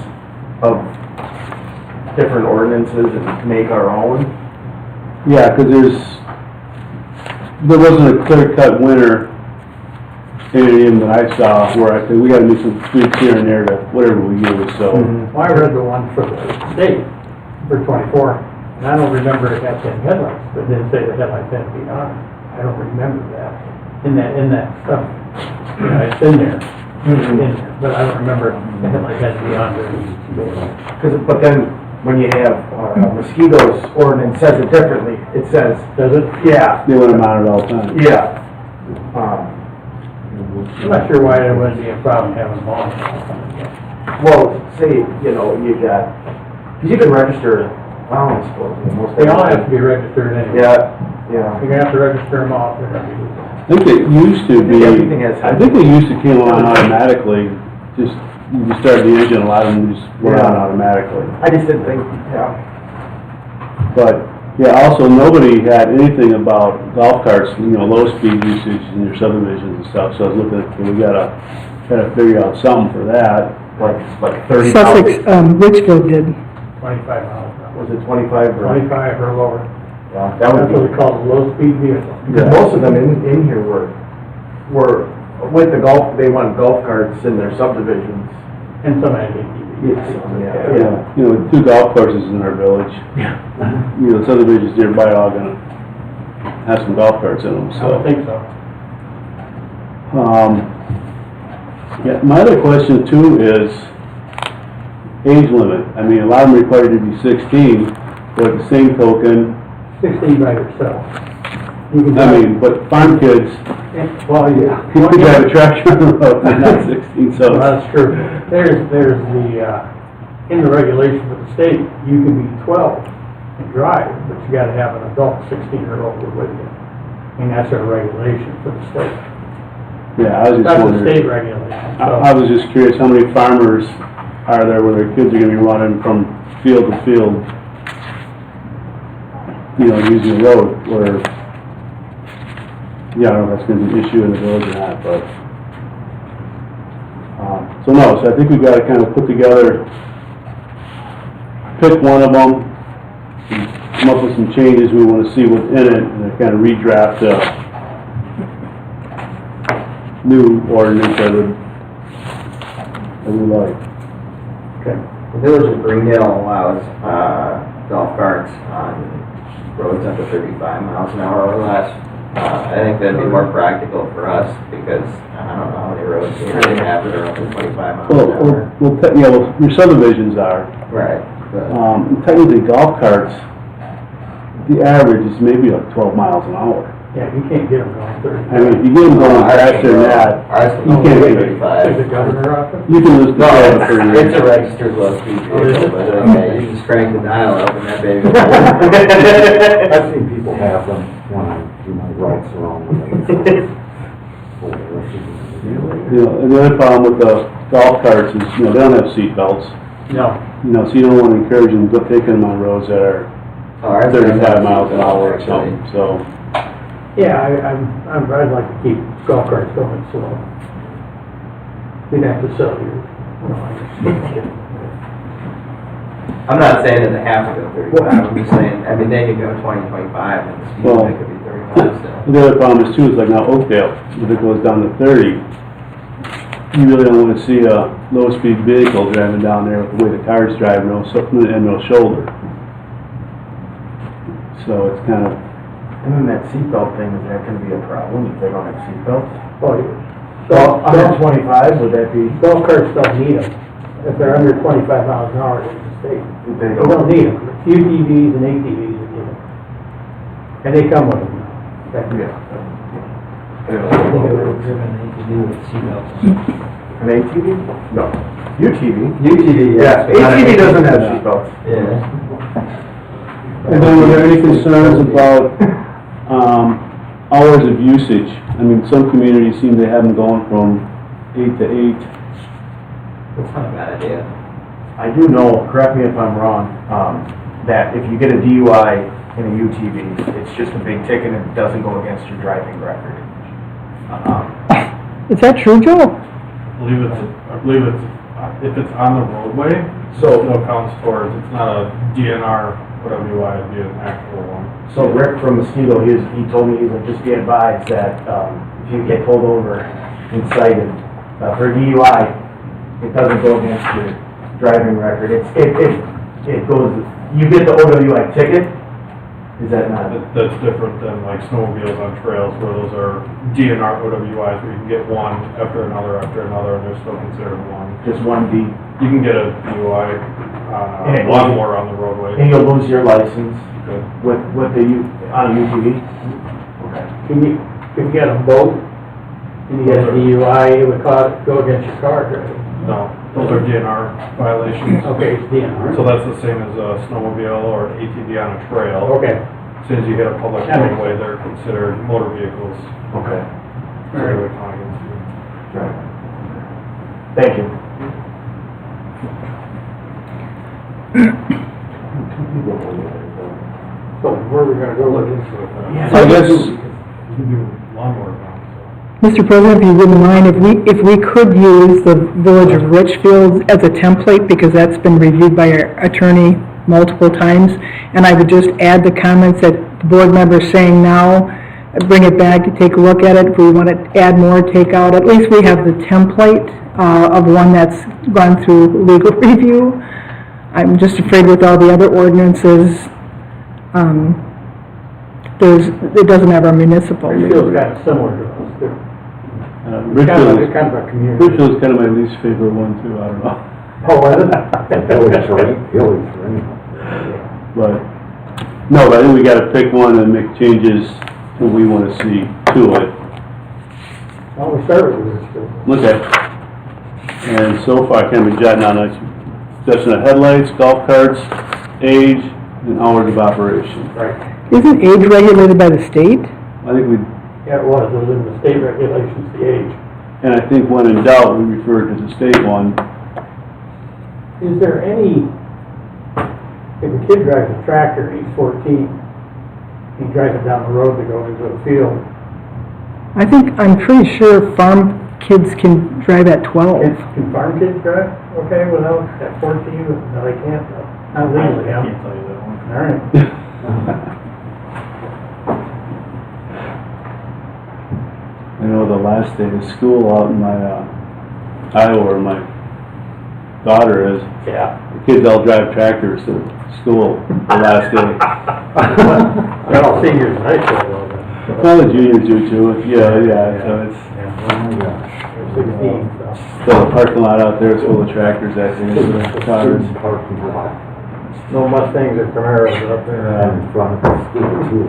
of different ordinances and make our own? Yeah, because there wasn't a clear-cut winner in any of them that I saw where I said, we gotta do some tweaks here and there to whatever we use, so. Well, I read the one for the state, for 24, and I don't remember it had 10 headlights, but it didn't say the headlights had to be on. I don't remember that, in that stuff. You know, it's in there, but I don't remember the headlights had to be on there. But then, when you have mosquitoes ordinance says it differently, it says, Does it? yeah, They want them on it all the time. yeah. I'm not sure why there wouldn't be a problem having them on. Well, say, you know, you got, because you can register, well, I suppose, most. They all have to be registered anyway. Yeah, yeah. You're gonna have to register them all. They're gonna be- I think it used to be, Everything has- I think they used to came on automatically, just, you just started the engine, a lot of them just went on automatically. I just didn't think, yeah. But, yeah, also, nobody had anything about golf carts, you know, low-speed usage in your subdivisions and stuff, so I was looking at, we gotta figure out something for that. Like 30. Sussex, Richfield did. 25 miles. Was it 25 or? 25 or lower. Yeah, that would That's what be, we call a low-speed vehicle. because most of them in here were with the golf, they want golf carts in their subdivisions. And some ATVs. Yeah. You know, 2 golf courses in our village. Yeah. You know, subdivisions nearby all gonna have some golf carts in them, I so. don't think so. Yeah, my other question too is age limit. I mean, a lot of them require you to be 16, but at the same token, 16 by yourself. You can I drive- mean, but farm kids, Well, yeah. people drive a tractor on the road, they're not 16, so. Well, that's true. There's the, in the regulation for the state, you can be 12 and drive, but you gotta have an adult 16 or older with you. I mean, that's a regulation for the state. Yeah, I was just That's a wondering. state regulation, I so. was just curious, how many farmers are there where their kids are gonna be running from field to field? You know, using the road, where, yeah, I don't know if that's gonna be an issue in the village or not, but. So no, so I think we've gotta kind of put together, pick one of them, come up with some changes we wanna see within it, and then kind of redraft new ordinance that we like. Okay. The village of Greendale allows, golf carts on roads up to 35 miles an hour or less. I think that'd be more practical for us, because I don't know how many roads we really have that are up to 25 miles an hour. Your subdivisions are. Right, but, Technically, golf carts, the average is maybe like 12 miles an hour. Yeah, you can't get them going 30. I mean, if you get them going faster than that, ours you can can't only get be it. 35. Is the governor office? You can lose No, control for it's a years. registered low speed vehicle, but you just crank the dial up and that baby. I've seen people have them when I do my rides around with them. And the other problem with the golf carts is, they don't have seat belts. No. So you don't want to encourage them to taking them on roads that are Ours 35 miles an hour or actually. something, so. Yeah, I'd like to keep golf carts going slow. You'd have to sell yours. No, I just- I'm not saying that they have to go 35, I'm just saying, I mean, they could go 20, 25, and the speed Well, limit could be 35 still. The other problem is too, is like now Oakdale, if it goes down to 30, you really don't want to see a low-speed vehicle driving down there with the way the car's driving, and no shoulder. So it's kind of, And then that seatbelt thing, is that gonna be a problem if they don't have seatbelts? Oh, yeah. Well, under 25, would that be? Golf carts don't need them. If they're under 25 miles an hour, it's a state. They You don't need them. It's UTVs and ATVs that need them. And they come with them. Yeah. An An ATV? No. UTV? UTV, Yeah, ATV doesn't have seatbelts. Yeah. and then were there any concerns about, hours of usage? I mean, some communities seem to have them going from 8 to 8. That's not a bad idea. I do know, correct me if I'm wrong, that if you get a DUI in a UTV, it's just a big ticket and it doesn't go against your driving record. Is that true, Joe? I believe it's, if it's on the roadway, So- no counts towards, it's not a DNR, whatever you want, it'd be an actual one. So Rick from Mosquito, he told me, he's like, just be advised that, if you get pulled over and cited, for DUI, it doesn't go against your driving record. It goes, you get the OWI ticket, is that not? That's different than like snowmobiles on trails, where those are DNR OWIs, where you can get one after another, and they're still considered one. Just one D, You can get a DUI on And it a lawnmower on the roadway. and you'll lose your license Good. with the, on a UTV? Okay. If you get a boat, and you get a DUI, it would go against your car driving. No, those are DNR violations. Okay, it's DNR. So that's the same as a snowmobile or an ATV on a trail. Okay. As soon as you hit a public That makes roadway, they're considered motor vehicles. Okay. So they would count against you. Right. Thank you. So where are we gonna go look into it? I guess, You can do lawnmower now, Mr. President, if you wouldn't mind, if we could use the Village of Richfield as a template, because that's been reviewed by our attorney multiple times, and I would just add the comments that the board member's saying now, bring it back, take a look at it, if we want to add more, take out, at least we have the template of one that's gone through legal review. I'm just afraid with all the other ordinances, it doesn't have our municipal. Richfield's kind of similar to us, too. Richfield It's kind of a community. is kind of my least favorite one too, I don't know. Oh, is it? Hilly terrain. But, no, but I think we gotta pick one and make changes that we wanna see to it. Well, we started with Richfield. Okay. And so far, I can't be jotting down, discussion of headlights, golf carts, age, and hours of operation. Right. Isn't age regulated by the state? I think we, Yeah, it was in the state regulations, the age. and I think when in doubt, we refer to the state one. Is there any, if a kid drives a tractor and he's 14, he drives it down the road to go into a field, I'm pretty sure farm kids can drive at 12. can farm kids drive okay without, at 14, no, they can't, not legally, I huh? can't tell you that one. All right. I know the last day of school out in my, Iowa, where my daughter is, Yeah. the kids all drive tractors to school the last day. They're all seniors in high school, though, then. Well, the juniors do too, yeah, so it's, They're 16, so. so the parking lot out there is full of tractors acting into the cars. No Mustangs or Camaros are up there. In front of the school too.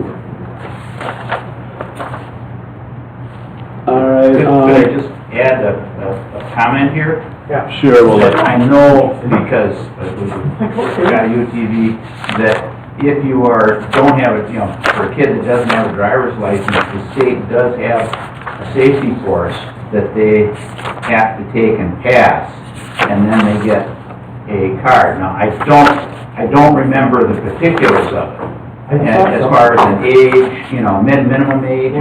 Alright, Could I just add a comment here? sure, we'll let, I know because got a UTV that if you don't have it, for a kid that doesn't have a driver's license, the state does have a safety course that they have to take and pass, and then they get a card. Now, I don't remember the particulars of it. And as far as an age, minimum age, I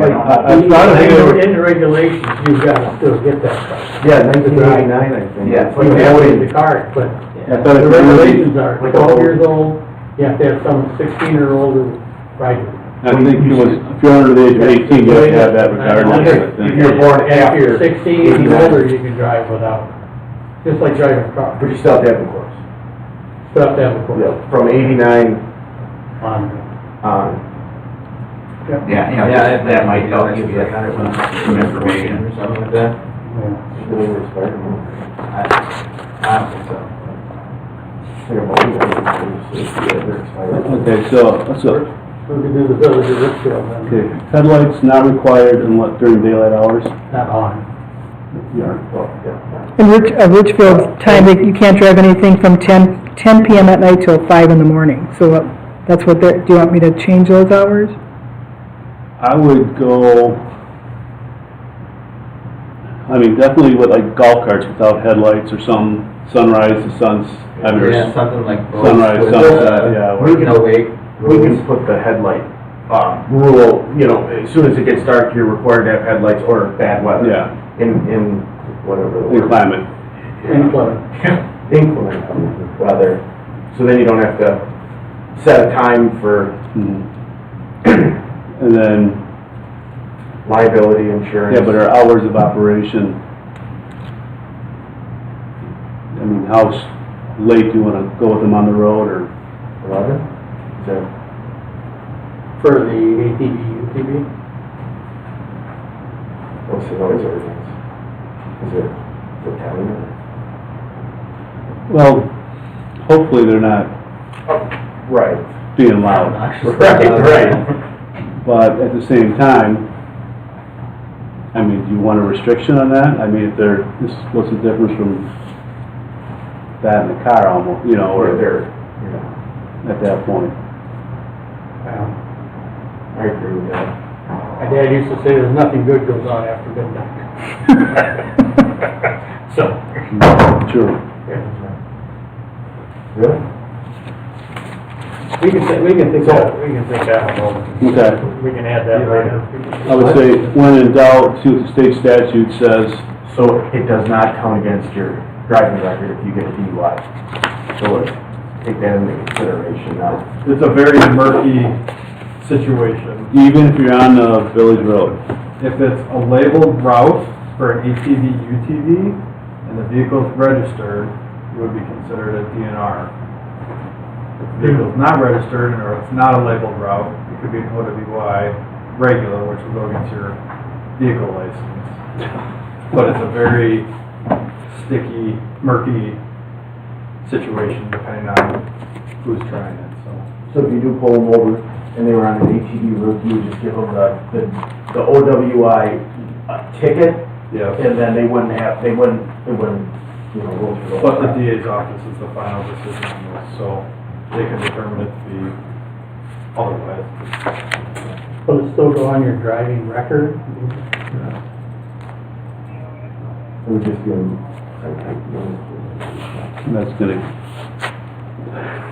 don't know. In the regulations, you've got to still get that card. Yeah, 1989, I think. Yeah. You have to get the card, but the regulations are 12 years old, you have to have some 16 or older rider. I think it was, if you're under the age of 18, you have to have that regardless, I think. If you're born If you're after 16 and older, you can drive without, just like driving a car. But you still have to have the course. Still have to have a course Yeah, from 89 on. on. Yeah, that might help give you some information. Or something like that? I don't think so. Okay, so, We could do the village of Richfield then, okay, headlights not required unless during daylight hours. not on. Yeah. In Richfield time, you can't drive anything from 10 PM at night till 5 in the morning. So that's what do you want me to change those hours? I would go, definitely with like golf carts without headlights or some sunrise to Yeah, something like. sunrise, sunset, yeah. We can, awake. we can put the headlight, rule, as soon as it gets dark, you're required to have headlights or bad weather. Yeah, In whatever the word. inclement. Inclement weather, so then you don't have to set a time for And then, liability insurance. yeah, but our hours of operation, how late do you want to go with them on the road, or? 11? Is that? For the ATV, UTV? What's the noise ordinance? Is it 10? Well, hopefully they're not Right. being loud. Right. But at the same time, do you want a restriction on that? What's the difference from that in the car almost, or They're, at that point? I agree with that. My dad used to say there's nothing good goes on after midnight. So. Sure. Really? We can think that one over. Okay. We can add that later. I would say, when in doubt, see what the state statute says. So it does not count against your driving record if you get a DUI. So take that into consideration now. It's a very murky situation. Even if you're on the village road. If it's a labeled route for an ATV, UTV, and the vehicle's registered, it would be considered a DNR. If the vehicle's not registered, or it's not a labeled route, it could be an OWI regular, which will go against your vehicle license. But it's a very sticky, murky situation depending on who's trying it, so. So if you do pull them over and they were on an ATV route, you would just give them the OWI ticket, Yes. and then it wouldn't, roll through the. But the DA's office is the final decision on this, so they can determine it to be otherwise. Will it still go on your driving record? It would just give them. That's gonna.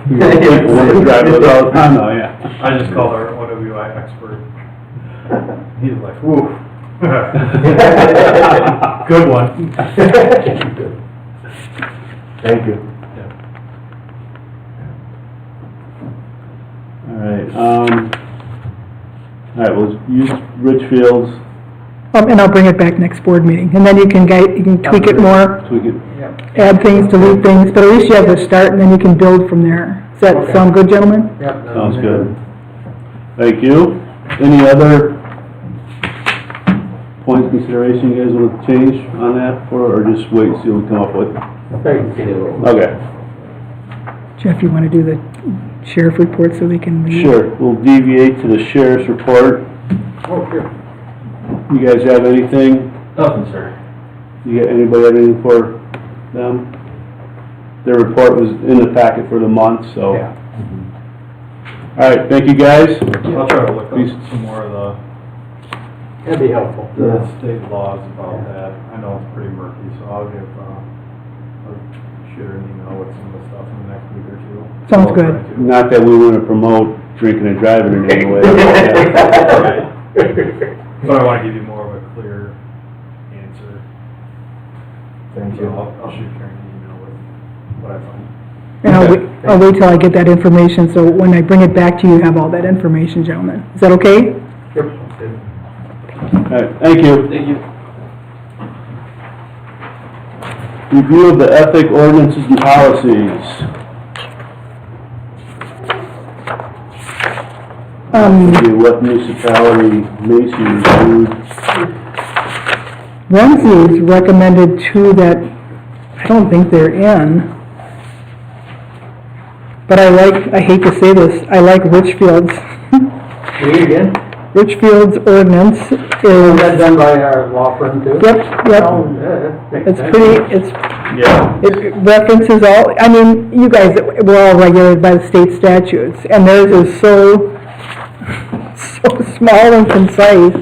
People want to drive it all the time, though, yeah. I just called our OWI expert. He's like, woo. Good one. Thank you. All right, we'll use Richfield's, And I'll bring it back next board meeting, and then you can tweak it more, tweak it. add things, delete things, but at least you have the start, and then you can build from there. Does that sound good, gentlemen? Yep. Sounds good. Thank you. Any other points of consideration you guys want to change on that for, or just wait and see what we come up with? Okay, Jeff, you want to do the sheriff report so they can read? sure. We'll deviate to the sheriff's report. Oh, sure. You guys have anything? Nothing, sir. Anybody have anything for them? Their report was in the packet for the month, so. Yeah. All right, thank you, guys. I'll try to look Please. up some more of That'd be helpful. the state laws about that. I know it's pretty murky, so I'll give, I'll share an email with some of the stuff in the next week or two. Sounds I'll good. try to. Not that we want to promote drinking and driving in any way. But I want to give you more of a clear answer. Thank So I'll shoot Karen an email with what I find. And I'll wait till I get that information, so when I bring it back to you, you have all that information, gentlemen. Is that okay? Yep. All right, thank you. Thank you. Review of the ethic ordinances and policies. What municipality Macy reviewed? Ramsey's recommended two that I don't think they're in. But I hate to say this, I like Richfield's. Read it again. Richfield's ordinance Is that is, done by our law firm too? yep, yep. Oh, yeah, that makes It's sense. pretty, Yeah. it references all, I mean, you guys, we're all regulated by the state statutes, and theirs is so small and concise,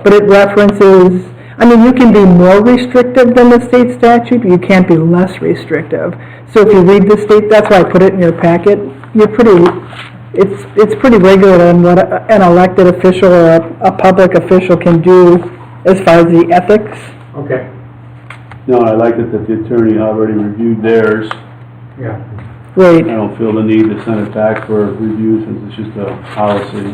but it references, I mean, you can be more restrictive than the state statute, but you can't be less restrictive. So if you read the state, that's why I put it in your packet, you're pretty, it's pretty regular on what an elected official or a public official can do as far as the ethics. Okay, No, I like it that the attorney already reviewed theirs. yeah. Right. I don't feel the need to send it back for review since it's just a policy.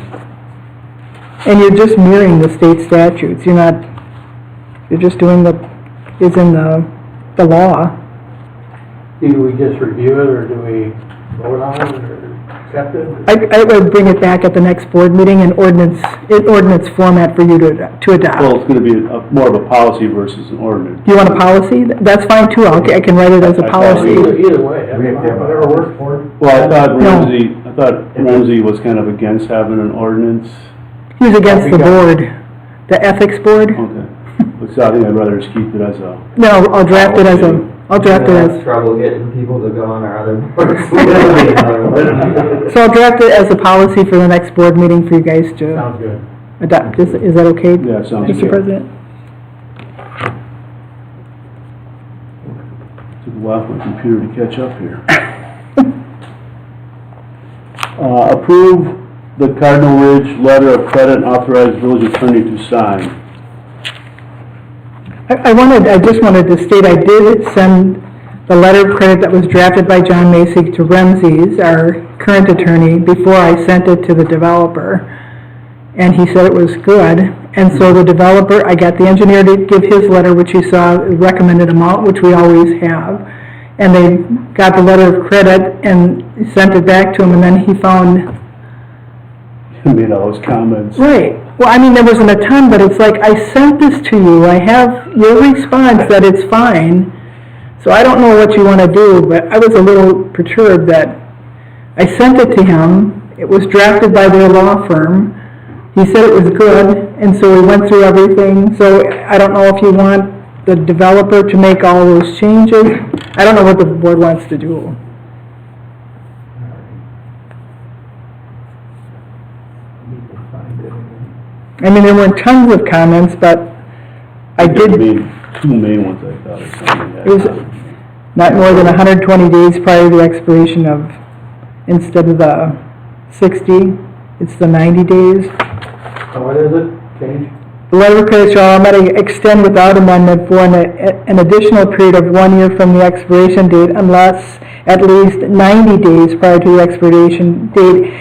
And you're just mirroring the state statutes, you're just doing is in the law. Do we just review it, or do we vote on it, or accept it? I would bring it back at the next board meeting in ordinance format for you to Well, adopt. it's gonna be more of a policy versus an ordinance. Do you want a policy? That's fine too, I can write it as a policy. Either way, that's We have to fine, have a- whatever works for it. Well, I thought No. Ramsey was kind of against having an ordinance. He was against the board, the ethics board. Okay. So I think I'd rather just keep it as a, No, I'll draft it as We're gonna have trouble getting people to go on our other boards. so I'll draft it as a policy for the next board meeting for you guys to Sounds good. adopt. Is that okay, yeah, sounds Mr. good. President? Took a while for my computer to catch up here. Approve the Cardinal Ridge letter of credit and authorize village attorney to sign. I just wanted to state, I did send the letter of credit that was drafted by John Macy to Ramsey's, our current attorney, before I sent it to the developer. And he said it was good. And so the developer, I got the engineer to give his letter, which you saw, recommended amount, which we always have. And they got the letter of credit and sent it back to him, and then he found, Made all those comments. right. Well, I mean, there wasn't a ton, but it's like, I sent this to you, I have your response that it's fine. So I don't know what you want to do, but I was a little perturbed that I sent it to him. It was drafted by their law firm. He said it was good, and so we went through everything. So I don't know if you want the developer to make all those changes. I don't know what the board wants to do. I mean, there weren't tons of comments, but I did, Two main ones I thought or something. it was not more than 120 days prior to the expiration of, instead of the 60, it's the 90 days. So what is it? Change? The letter of credit shall automatically extend without amendment for an additional period of 1 year from the expiration date unless at least 90 days prior to the expiration date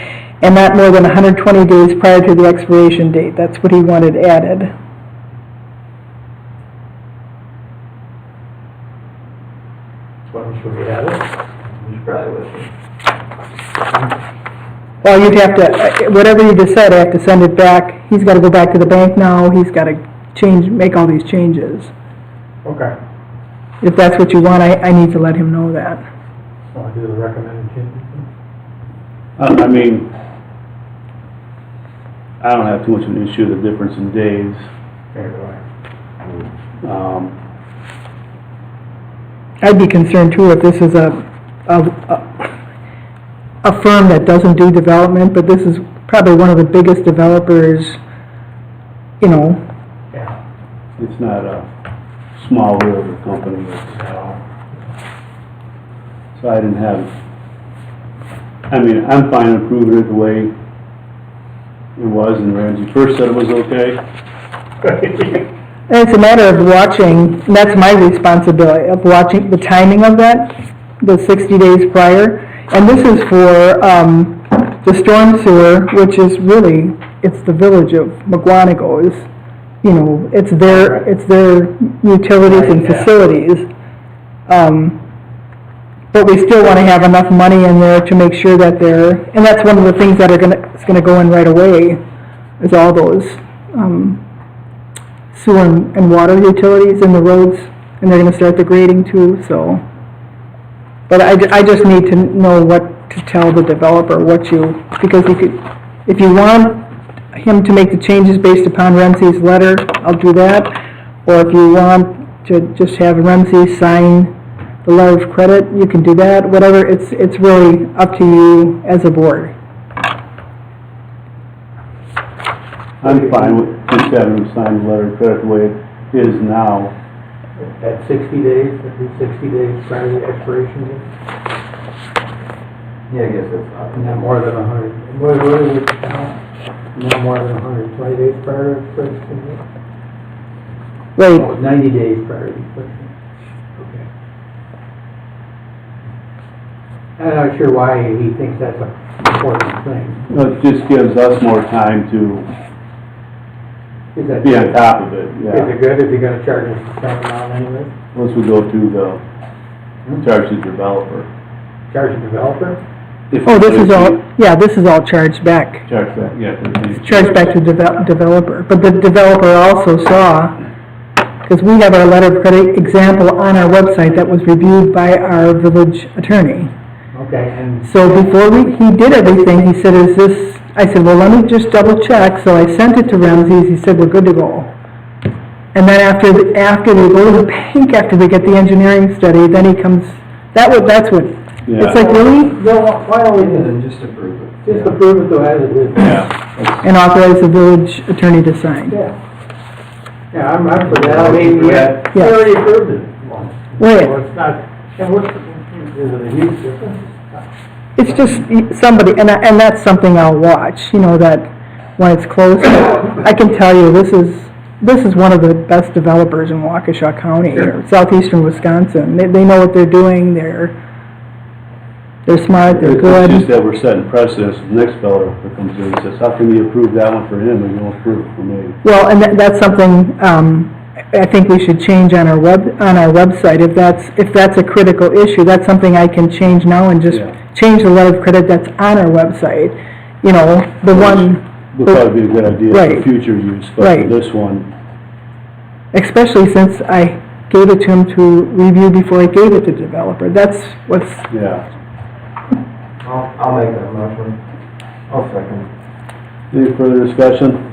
and not more than 120 days prior to the expiration date. That's what he wanted added. What should we have it? You should probably listen. Well, you'd have to, whatever you decide, I have to send it back. He's got to go back to the bank now. He's got to make all these changes. Okay. If that's what you want, I need to let him know that. So I do the recommended changes. I mean, I don't have too much of an issue with the difference in days. Fair do I. I'd be concerned too if this is a firm that doesn't do development, but this is probably one of the biggest developers, you know. Yeah. It's not a small railroad company. So I didn't have, I mean, I'm fine approving it the way it was, and Ramsey first said it was okay. And it's a matter of watching, and that's my responsibility, of watching the timing of that, the 60 days prior. And this is for the storm sewer, which is really, it's the village of McGuanago. Is, you know, it's their utilities and facilities. But we still want to have enough money in there to make sure that and that's one of the things that is going to go in right away, is all those sewer and water utilities in the roads, and they're going to start the grading too, so. But I just need to know what to tell the developer, because if you want him to make the changes based upon Ramsey's letter, I'll do that. Or if you want to just have Ramsey sign the letter of credit, you can do that. Whatever, it's really up to you as a board. I'm fine with just having them sign the letter of credit the way it is now. At 60 days, at least 60 days prior to the expiration date? Yeah, I guess that's up. Not more than 100. What is it now? Not more than 120 days prior to expiration date? Right. Oh, 90 days prior to expiration. Okay. I'm not sure why he thinks that's an important thing. It just gives us more time to Is that be on top of it, Is yeah. it good if you're gonna charge us the same amount anyway? Once we go to the, charge the developer. Charge the developer? Oh, this is all charged back. Charge back, yeah. Charged back to developer. But the developer also saw, because we have our letter of credit example on our website that was reviewed by our village attorney. Okay, and So before he did everything, he said, I said, well, let me just double check. So I sent it to Ramsey's. He said, we're good to go. And then after they go to the bank, after they get the engineering study, then he comes, that's what, it's like, really? no, why don't we Then just approve it. just approve it though as it is? Yeah. And authorize the village attorney to sign. Yeah. Yeah, I'm for that. I mean, we already approved it. Right. So it's not, and is it a huge difference? It's just somebody, and that's something I'll watch, you know, that when it's close. I can tell you, this is one of the best developers in Waukesha County, or southeastern Wisconsin. They know what they're doing, they're smart, they're It's good. just that we're setting precedents. The next fellow that comes in and says, how can you approve that one for him and you won't approve it for me? Well, and that's something, I think we should change on our website. If that's a critical issue, that's something I can change now and just change the letter of credit that's on our website. You know, the one. Would probably be a good idea Right. for future use, but Right. for this one, Especially since I gave it to him to review before I gave it to the developer. That's what's, yeah. I'll make that motion. I'll second. Any further discussion?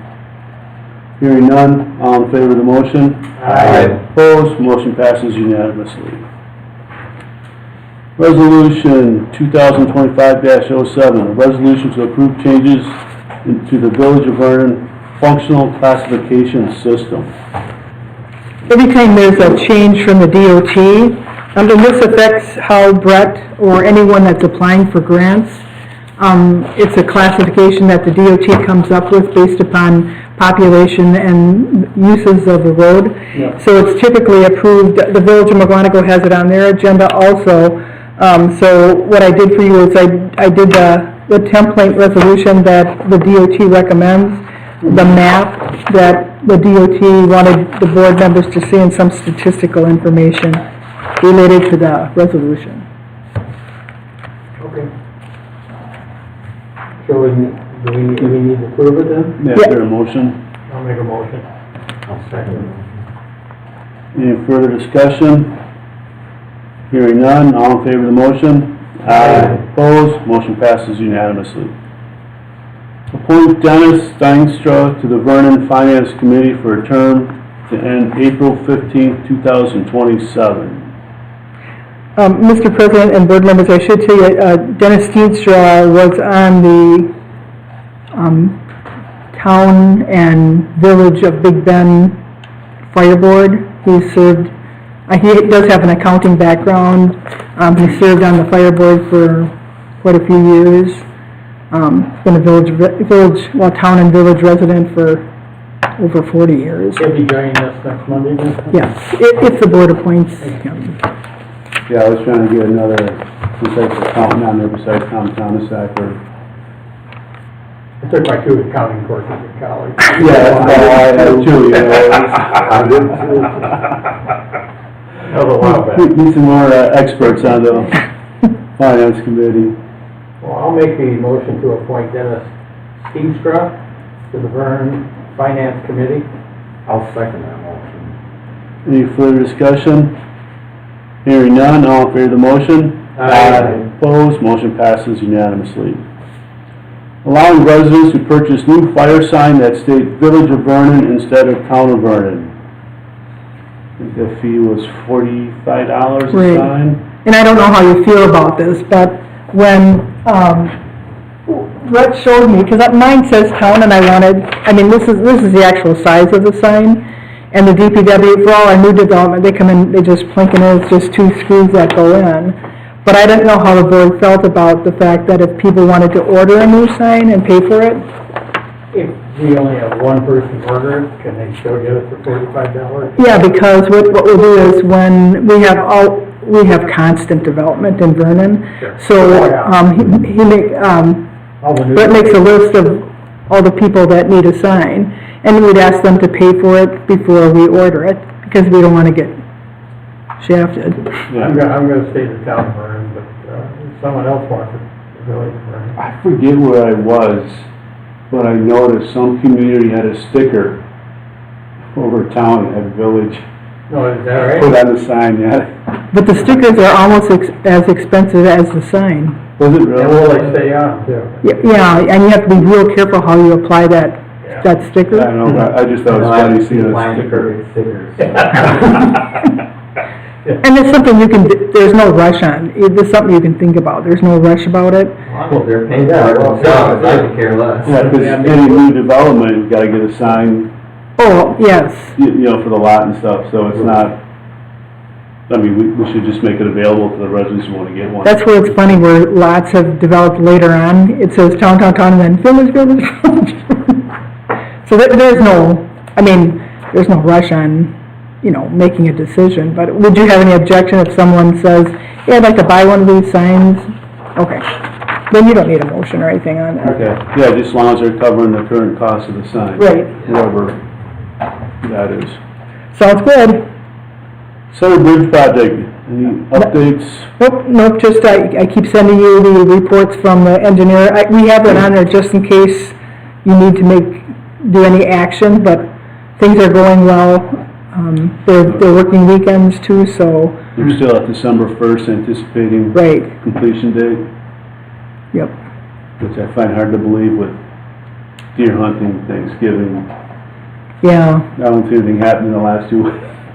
Hearing none, all in favor of the motion? Aye. Opposed, motion passes unanimously. Resolution 2025-07, a resolution to approve changes to the Village of Vernon functional classification system. every time there's a change from the DOT, and this affects how Brett or anyone that's applying for grants, it's a classification that the DOT comes up with based upon population and uses of the road. Yeah. So it's typically approved, the Village of McGuanago has it on their agenda also. So what I did for you is I did the template resolution that the DOT recommends, the map that the DOT wanted the board members to see, and some statistical information related to the resolution. Okay. So do we need to approve it then? Is there a motion? I'll make a motion. I'll Any further discussion? Hearing none, all in favor of the motion? Aye. Opposed? Motion passes unanimously. Appoint Dennis Steinstra to the Vernon Finance Committee for a term to end April 15th, 2027. Mr. President and board members, I should tell you, Dennis Steenstra was on the town and village of Big Bend Fire Board. He served, he does have an accounting background. He served on the fire board for quite a few years. Been a town and village resident for over 40 years. He'll be joining us next Monday then? Yes, if the board appoints him. Yeah, I was trying to get another, besides accountant on there, besides Tom Thomasak, or... I took my 2 accounting courses in college. Yeah, I had too, you know. I did too. That was a while back. Need some more experts on the finance committee. Well, I'll make the motion to appoint Dennis Steenstra to the Vernon Finance Committee. I'll second that motion. Any further discussion? Hearing none, all in favor of the motion? Aye. Opposed, motion passes unanimously. Allowing residents to purchase new fire sign that state Village of Vernon instead of Town of Vernon. I think the fee was $45 a Right. sign. And I don't know how you feel about this, but when Rhett showed me, because mine says town, and I mean, this is the actual size of the sign, and the DPW, for all our new development, they come in, they just plink in, it's just 2 screws that go in. But I didn't know how the board felt about the fact that if people wanted to order a new sign and pay for it. If we only have one person order it, can they still get it for $45? Yeah, because what we'll do is when we have constant development in Vernon, Sure. so Brett makes a list of all the people that need a sign, and we'd ask them to pay for it before we order it, because we don't want to get shafted. I'm gonna stay in the town of Vernon, but if someone else wants it, the village of Vernon. I forget where I was, but I noticed some community had a sticker over town at Village. No, is that right? Put on the sign, yeah. But the stickers are almost as expensive as the sign. Was it really? And will they stay on too? Yeah, and you have to be real careful how you apply that sticker. I don't know, I just thought it was funny seeing a sticker. And it's something there's no rush on. It's something you can think about. There's no rush about it. Well, they're paying for it themselves, I could care less. Yeah, because any new development, you've got to get a sign, Oh, yes. you know, for the lot and stuff, so it's not, I mean, we should just make it available to the residents who want to get one. That's where it's funny, where lots have developed later on. It says town, town, town, and then village, village, village. So there's no rush on, making a decision. But would you have any objection if someone says, yeah, I'd like to buy one of these signs? Okay. Then you don't need a motion or anything on that. Okay, yeah, just as long as they're covering the current cost of the sign. Right. Whatever that is. Sounds good. Center Bridge project, any updates? Nope, just I keep sending you the reports from the engineer. We have it on there just in case you need to do any action, but things are going well. They're working weekends too, so. You're still at December 1st anticipating Right. completion date, Yep. which I find hard to believe with deer hunting, Thanksgiving. Yeah. I don't see anything happening in the last 2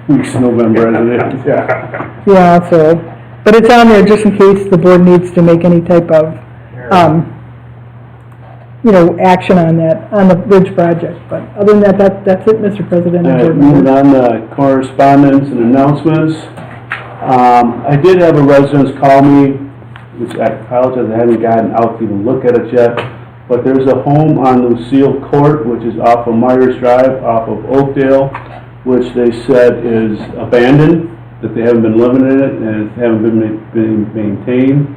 weeks of November as it is. Yeah, so, but it's on there just in case the board needs to make any type of, action on the bridge project. But other than that, that's it, Mr. President. All right, moving on to correspondence and announcements. I did have a resident call me, which I apologize, I haven't gotten out to even look at it yet, but there's a home on Lucille Court, which is off of Myers Drive, off of Oakdale, which they said is abandoned, that they haven't been living in it and it haven't been maintained.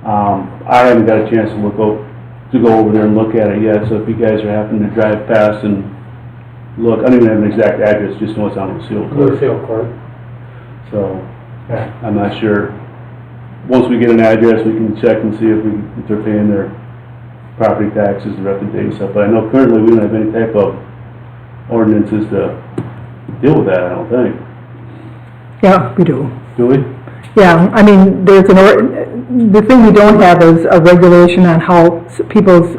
I haven't got a chance to go over there and look at it yet, so if you guys are happening to drive past and look, I don't even have an exact address, just know it's on Lucille Court. Lucille Court. So, I'm not sure. Once we get an address, we can check and see if they're paying their property taxes and up to date stuff. But I know currently we don't have any type of ordinances to deal with that, I don't think. Yeah, we do. Do we? Yeah, I mean, the thing we don't have is a regulation on how people's,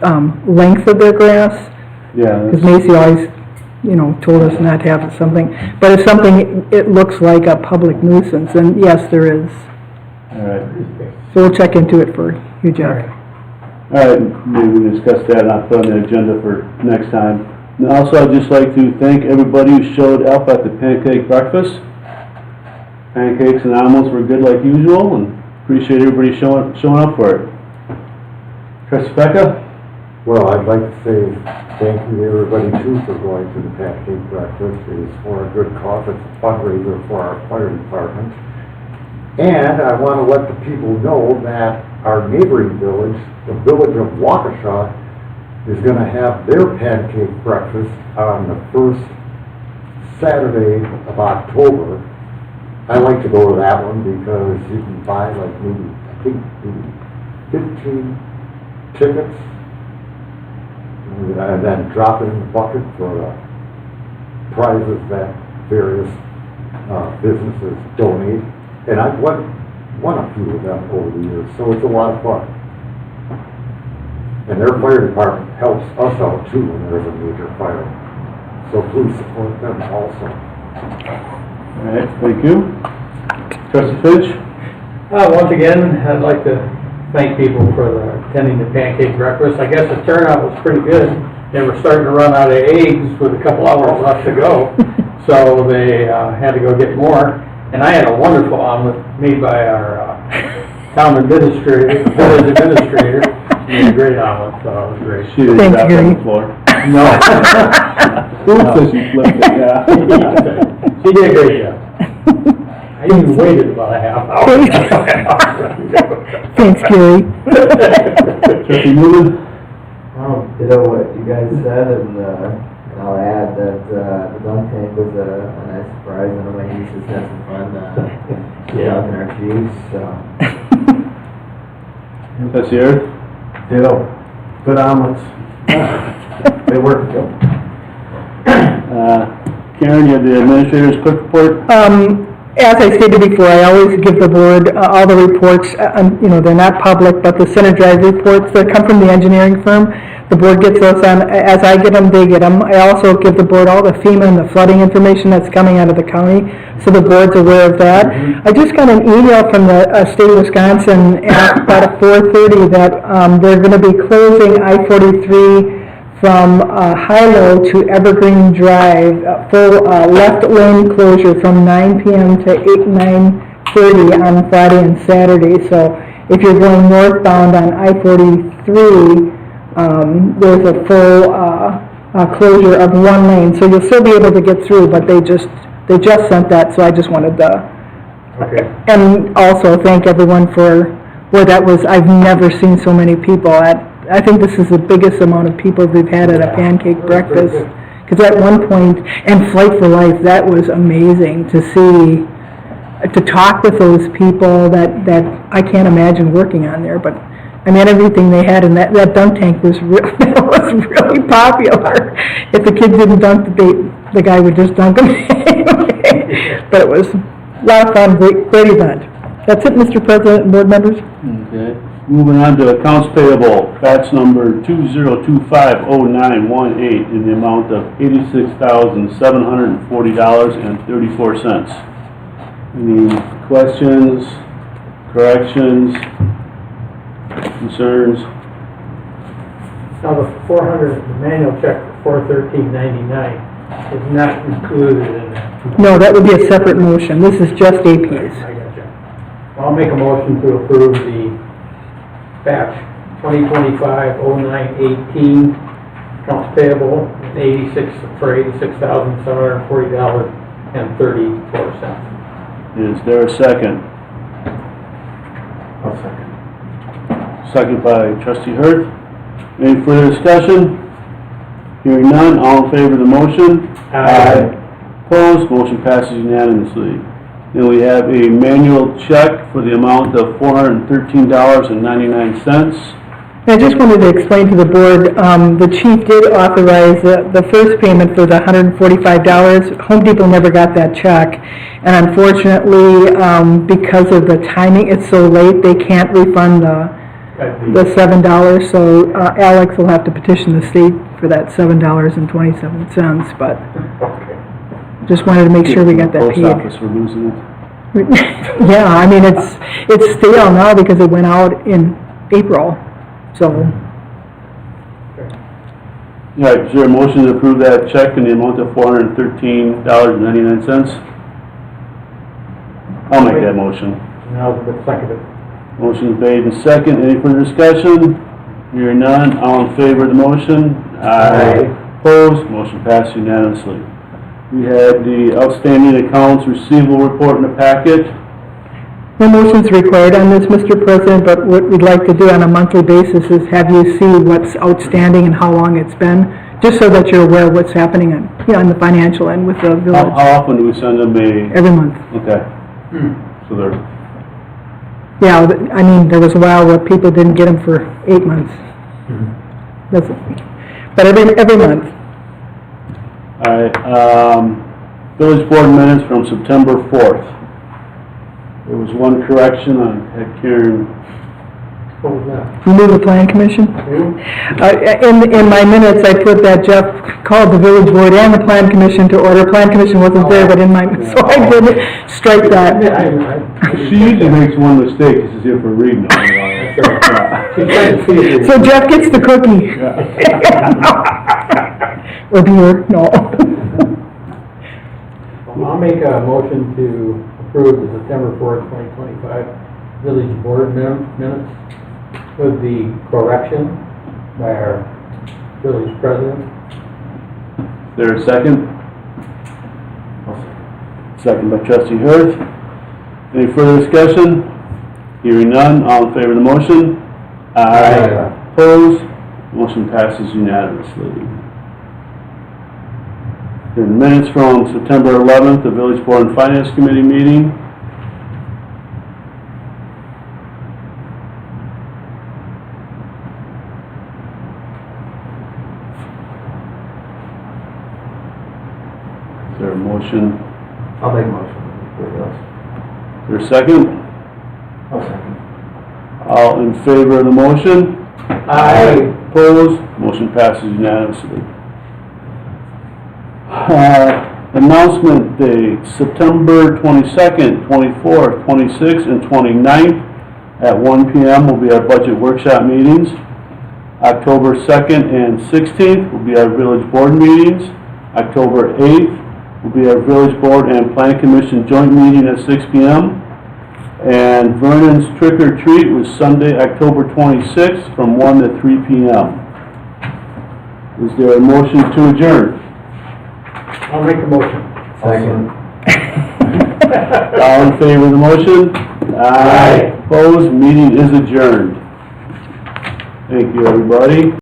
length of their grass. Yeah. Because Macy always, told us not to have something, but if something, it looks like a public nuisance, then yes, there is. All right. So we'll check into it for you, Jeff. All right, maybe we can discuss that and I'll put on the agenda for next time. And also, I'd just like to thank everybody who showed up at the pancake breakfast. Pancakes and omelets were good like usual, and appreciate everybody showing up for it. Trustee Becca? Well, I'd like to say thank you to everybody too for going to the pancake breakfast. It is for a good cause. It's a fundraiser for our fire department. And I want to let the people know that our neighboring village, the village of Waukesha, is going to have their pancake breakfast on the first Saturday of October. I like to go to that one because you can buy like maybe 15 tickets and then drop it in the bucket for prizes that various businesses donate. And I've won a few of them over the years, so it's a lot of fun. And their fire department helps us out too when there's a major fire. So please support them also. All right, thank you. Trustee Finch? Once again, I'd like to thank people for attending the pancake breakfast. I guess the turnout was pretty good. They were starting to run out of eggs with a couple hours left to go, so they had to go get more. And I had a wonderful omelet made by our town administrator, village administrator. She made a great omelet, so it was great. She didn't drop on the floor. No. Oops, as you flipped it, yeah. She did a great job. I even waited about a half hour. Thanks, Gary. Trustee Newman? Ditto what you guys said, and I'll add that the dunk tank was a nice surprise. I know my nieces had some fun dunking our juice. So. Trustee Eric? Ditto. Good omelets. They work. Karen, you have the administrator's quick report? As I stated before, I always give the board all the reports, they're not public, but the Center Drive reports that come from the engineering firm, the board gets those on, as I get them, they get them. I also give the board all the FEMA and the flooding information that's coming out of the county, so the board's aware of that. I just got an email from the state of Wisconsin at about 4:30 that they're going to be closing I-43 from Hilo to Evergreen Drive, full left lane closure from 9 p.m. to 9:30 on Friday and Saturday. So if you're going northbound on I-43, there's a full closure of one lane. So you'll still be able to get through, but they just sent that, so I just wanted to. Okay. And also thank everyone for where that was. I've never seen so many people at. I think this is the biggest amount of people we've had at a pancake breakfast. Because at one point, and Flight for Life, that was amazing to see, to talk with those people that I can't imagine working on there. But I mean, everything they had in that dunk tank was really popular. If the kids didn't dunk, the guy would just dunk them anyway. But it was a lot of fun, great event. That's it, Mr. President and board members. Okay. Moving on to accounts payable, batch number 20250918 in the amount of $86,740.34. Any questions, corrections, concerns? Now, the 400, the manual check for $413.99 is not included in that. No, that would be a separate motion. This is just APs. I gotcha. I'll make a motion to approve the batch 2025-09-18 accounts payable for $86,740.34. Is there a second? I'll second. Second by trustee Hurd. Any further discussion? Hearing none, all in favor of the motion? Aye. Opposed, motion passes unanimously. Then we have a manual check for the amount of $413.99. I just wanted to explain to the board, the chief did authorize the first payment for the $145. Home Depot never got that check. And unfortunately, because of the timing, it's so late, they can't refund the $7. So Alex will have to petition the state for that $7.27, but just wanted to make sure we got that Post paid. office for losing it. Yeah, I mean, it's stale now because it went out in April, so. All right, is there a motion to approve that check in the amount of $413.99? I'll make that motion. Now, the second it. Motion made and second. Any further discussion? Hearing none. All in favor of the motion? Aye. Opposed? Motion passed unanimously. We had the outstanding accounts receivable report in the packet. No motion's required on this, Mr. President, but what we'd like to do on a monthly basis is have you see what's outstanding and how long it's been, just so that you're aware of what's happening on, on the financial end with the How village. often do we send them a? Every month. Okay. So they're, Yeah, I mean, there was a while where people didn't get them for 8 months. That's, but every month. all right, village board minutes from September 4th. There was one correction on Karen. What was that? Remove the plan commission? In my minutes, I put that Jeff called the village board and the plan commission to order. Plan commission wasn't there, but in my, so I did strike that. She usually makes one mistake, this is here for reading it. So Jeff gets the cookie. Or beer, no. I'll make a motion to approve the September 4th, 2025 village board minutes with the correction by our village president. Is there a second? Second by trustee Hurth. Any further discussion? Hearing none, all in favor of the motion? Aye. Opposed? Motion passes unanimously. The minutes from September 11th, the Village Board and Finance Committee meeting. Is there a motion? I'll make a motion. Is there a second? I'll second. All in favor of the motion? Aye. Opposed? Motion passes unanimously. Announcement dates, September 22nd, 24th, 26th, and 29th at 1 p.m. will be our budget workshop meetings. October 2nd and 16th will be our village board meetings. October 8th will be our village board and plan commission joint meeting at 6 p.m. And Vernon's trick or treat was Sunday, October 26th from 1 to 3 p.m. Is there a motion to adjourn? I'll make a motion. Second. All in favor of the motion? Aye. Opposed? Meeting is adjourned. Thank you, everybody.